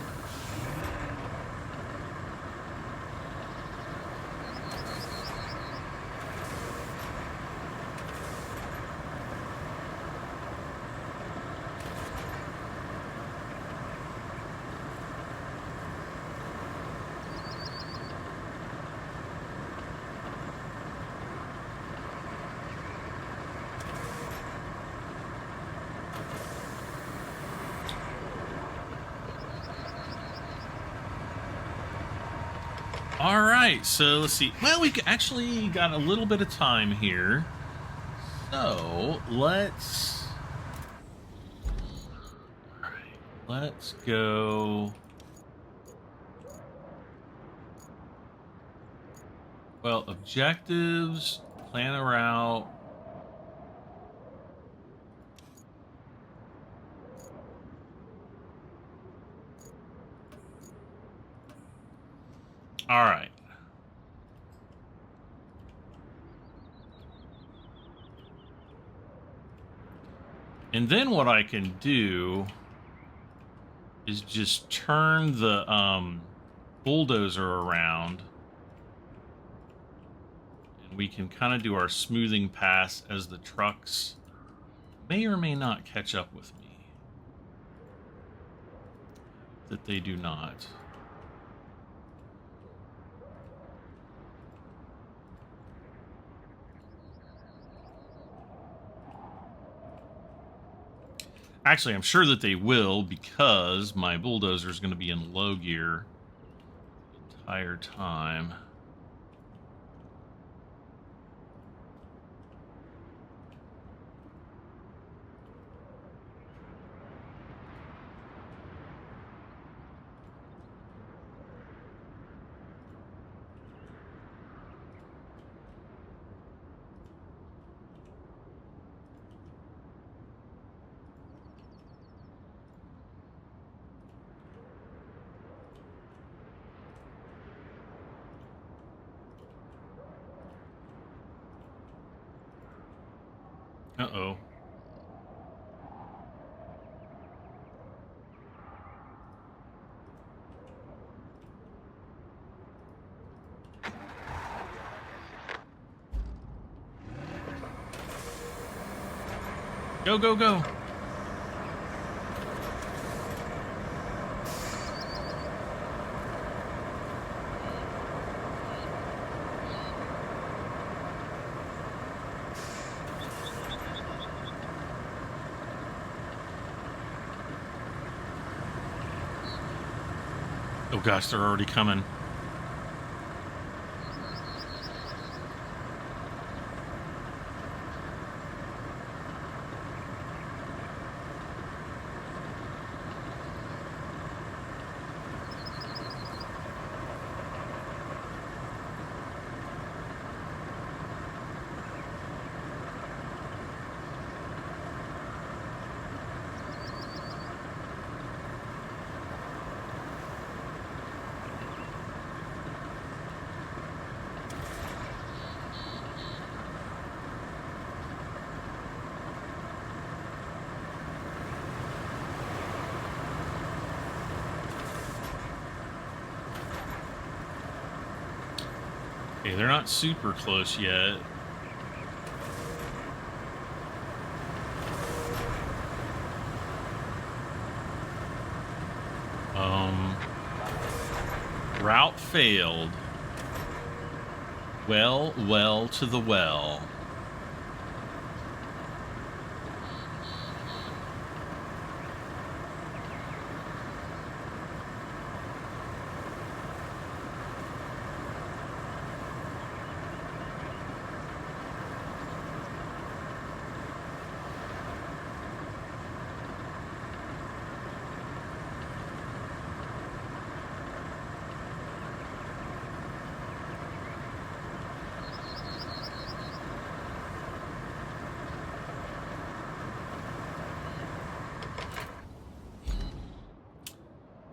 All right, so let's see. Well, we actually got a little bit of time here. So let's... All right, let's go... Well, objectives, plan a route. All right. And then what I can do is just turn the bulldozer around. And we can kind of do our smoothing pass as the trucks may or may not catch up with me. That they do not. Actually, I'm sure that they will because my bulldozer is going to be in low gear the entire time. Uh-oh. Go, go, go. Oh gosh, they're already coming. Okay, they're not super close yet. Route failed. Well to the well.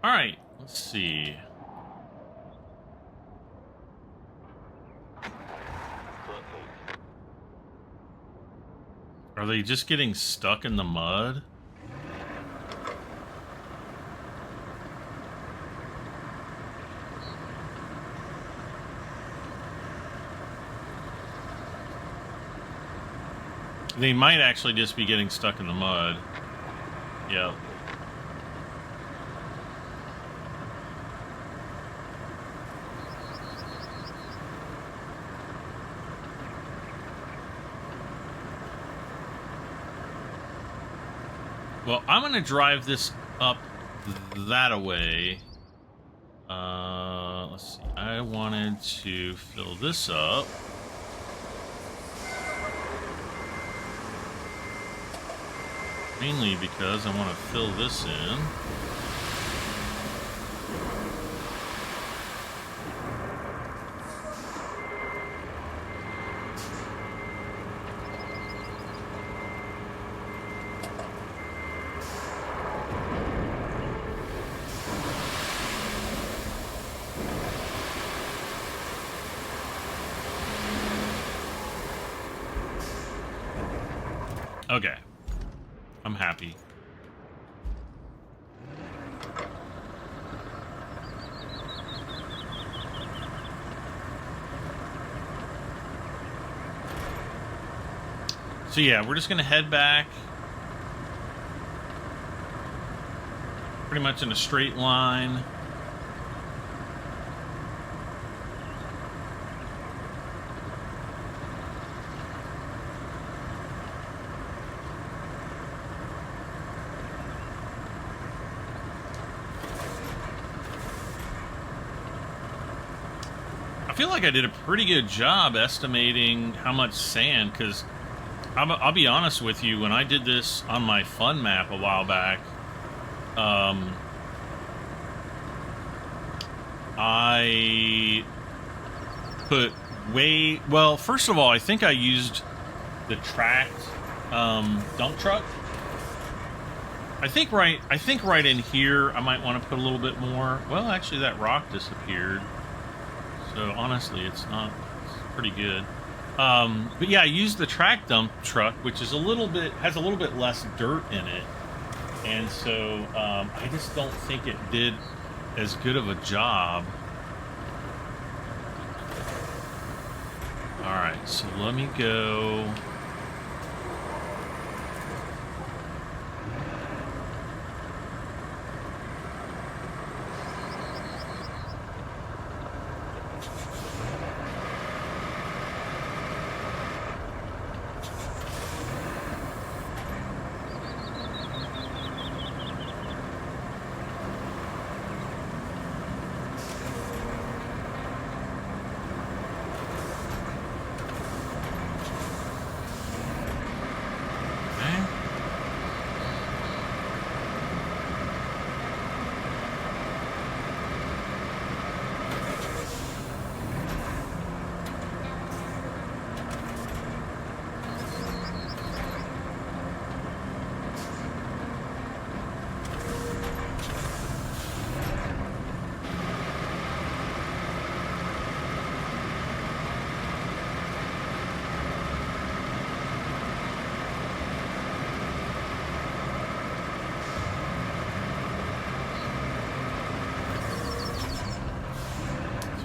All right, let's see. Are they just getting stuck in the mud? They might actually just be getting stuck in the mud. Yep. Well, I'm going to drive this up that away. Let's see. I wanted to fill this up. Mainly because I want to fill this in. Okay. I'm happy. So yeah, we're just gonna head back pretty much in a straight line. I feel like I did a pretty good job estimating how much sand, because I'll be honest with you, when I did this on my fun map a while back, I put well, first of all, I think I used the tracked dump truck. I think right in here I might want to put a little bit more. Well, actually that rock disappeared. So honestly, it's pretty good. But yeah, I used the track dump truck, which is has a little bit less dirt in it, and so I just don't think it did as good of a job. All right, so let me go.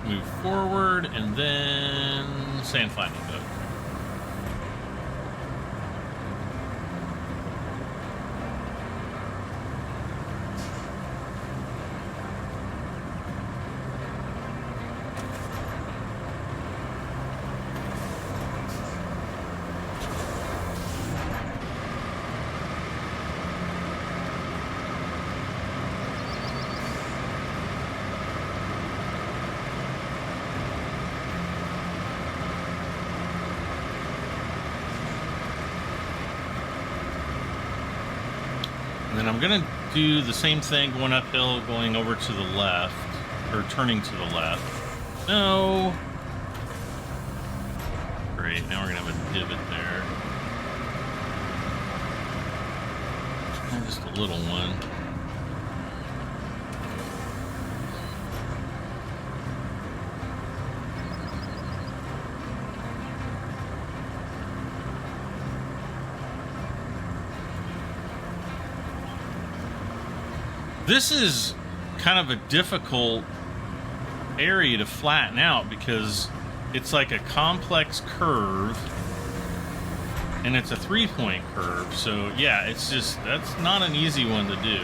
Move forward, and then sand flattening mode. And then I'm gonna do the same thing going uphill, going over to the left, or turning to the left. No. Great, now we're gonna have a divot there. And just a little one. This is kind of a difficult area to flatten out because it's like a complex curve and it's a 3-point curve. So yeah, it's just, that's not an easy one to do.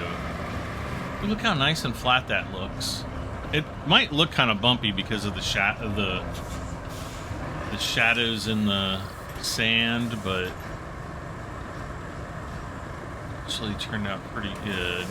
Look how nice and flat that looks. It might look kind of bumpy because of the shadows in the sand, but actually turned out pretty good.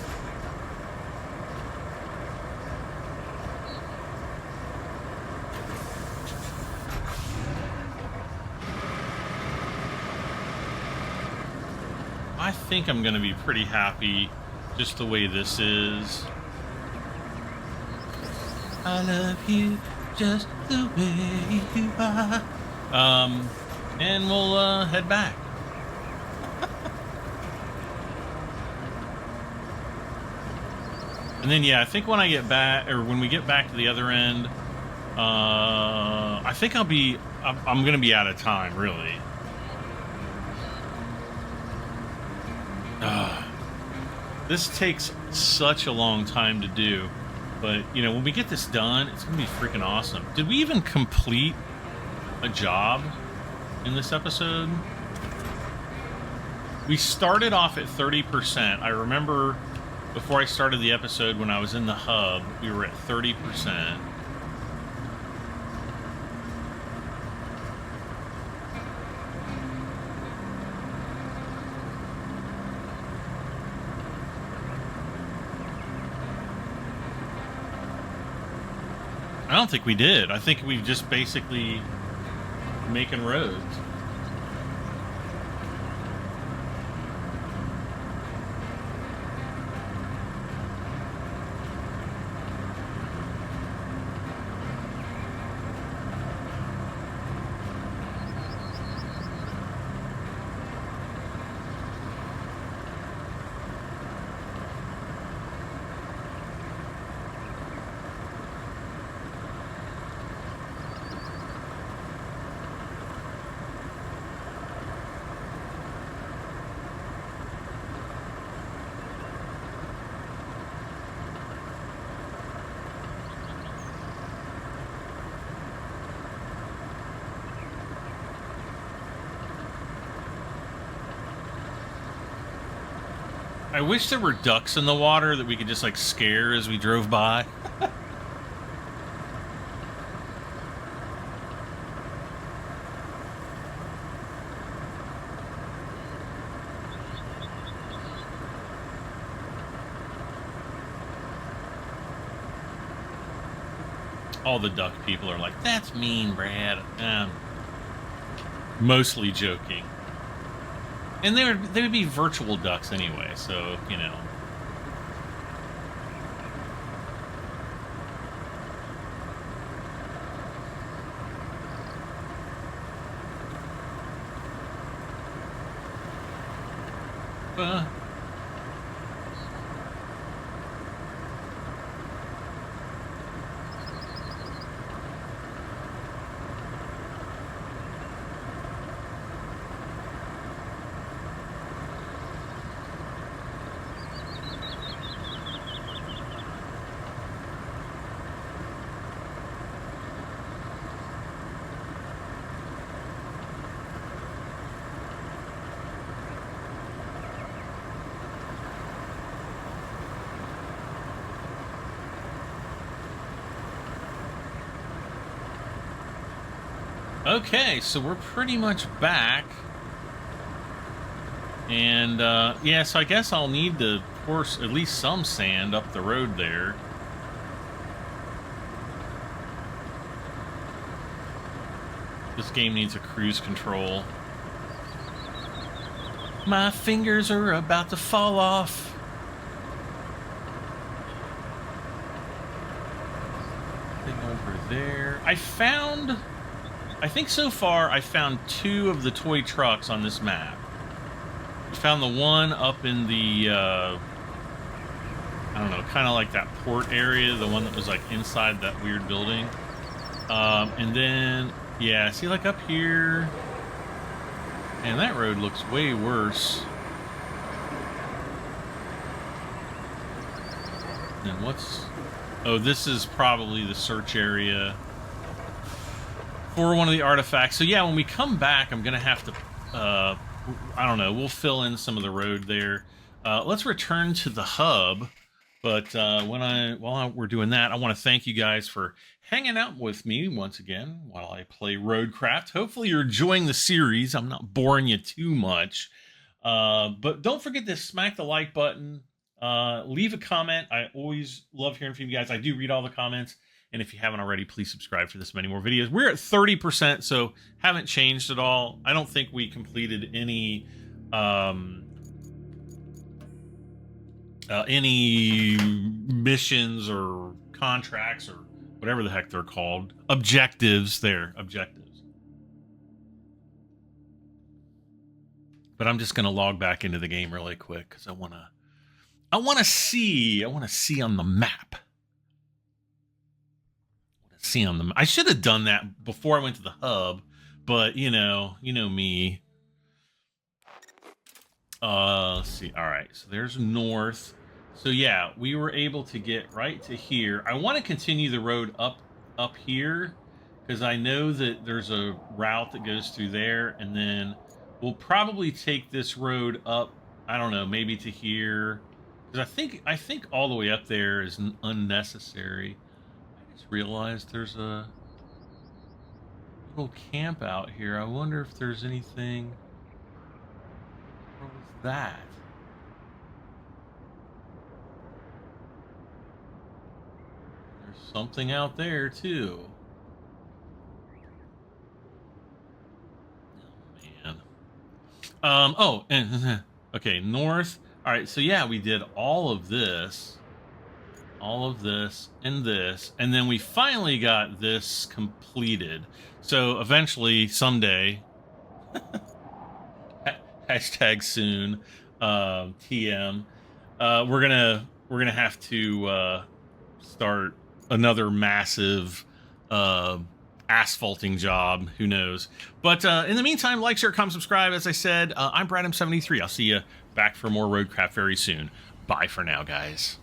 I think I'm going to be pretty happy just the way this is. I love you just the way you are. And we'll head back. And then, yeah, I think when I get back, or when we get back to the other end, I think I'm going to be out of time, really. This takes such a long time to do, but, you know, when we get this done, it's going to be freaking awesome. Did we even complete a job in this episode? We started off at 30%. I remember before I started the episode when I was in the hub, we were at 30%. I don't think we did. I think we just basically making roads. I wish there were ducks in the water that we could just, like, scare as we drove by. All the duck people are like, that's mean, Brad. Mostly joking. And they would be virtual ducks anyway, so, you know. Okay, so we're pretty much back. And, yeah, so I guess I'll need to pour at least some sand up the road there. This game needs a cruise control. My fingers are about to fall off. Thing over there. I think so far I found 2 of the toy trucks on this map. I found the one up in the, I don't know, kind of like that port area, the one that was like inside that weird building. And then, yeah, see, like up here, and that road looks way worse. And what's... Oh, this is probably the search area for one of the artifacts. So yeah, when we come back, I'm going to have to... I don't know. We'll fill in some of the road there. Let's return to the hub. But while we're doing that, I want to thank you guys for hanging out with me once again while I play ROADCRAFT. Hopefully you're enjoying the series. I'm not boring you too much. But don't forget to smack the like button. Leave a comment. I always love hearing from you guys. I do read all the comments. And if you haven't already, please subscribe for this many more videos. We're at 30%, so haven't changed at all. I don't think we completed any missions or contracts or whatever the heck they're called. Objectives there. Objectives. But I'm just going to log back into the game really quick because I want to see on the map. I should have done that before I went to the hub, but you know me. Let's see. All right, so there's north. So yeah, we were able to get right to here. I want to continue the road up here because I know that there's a route that goes through there, and then we'll probably take this road up. I don't know, maybe to here, because I think all the way up there is unnecessary. Realized there's a little camp out here. I wonder if there's anything. What was that? There's something out there too. Oh man. Oh, and okay, north. All right, so yeah, we did all of this. And this, and then we finally got this completed. So eventually, someday, hashtag soon, TM, we're gonna have to start another massive asphalting job. Who knows? But in the meantime, like, share, comment, subscribe. As I said, I'm Brad Ep7. I'll see you back for more ROADCRAFT very soon. Bye for now, guys.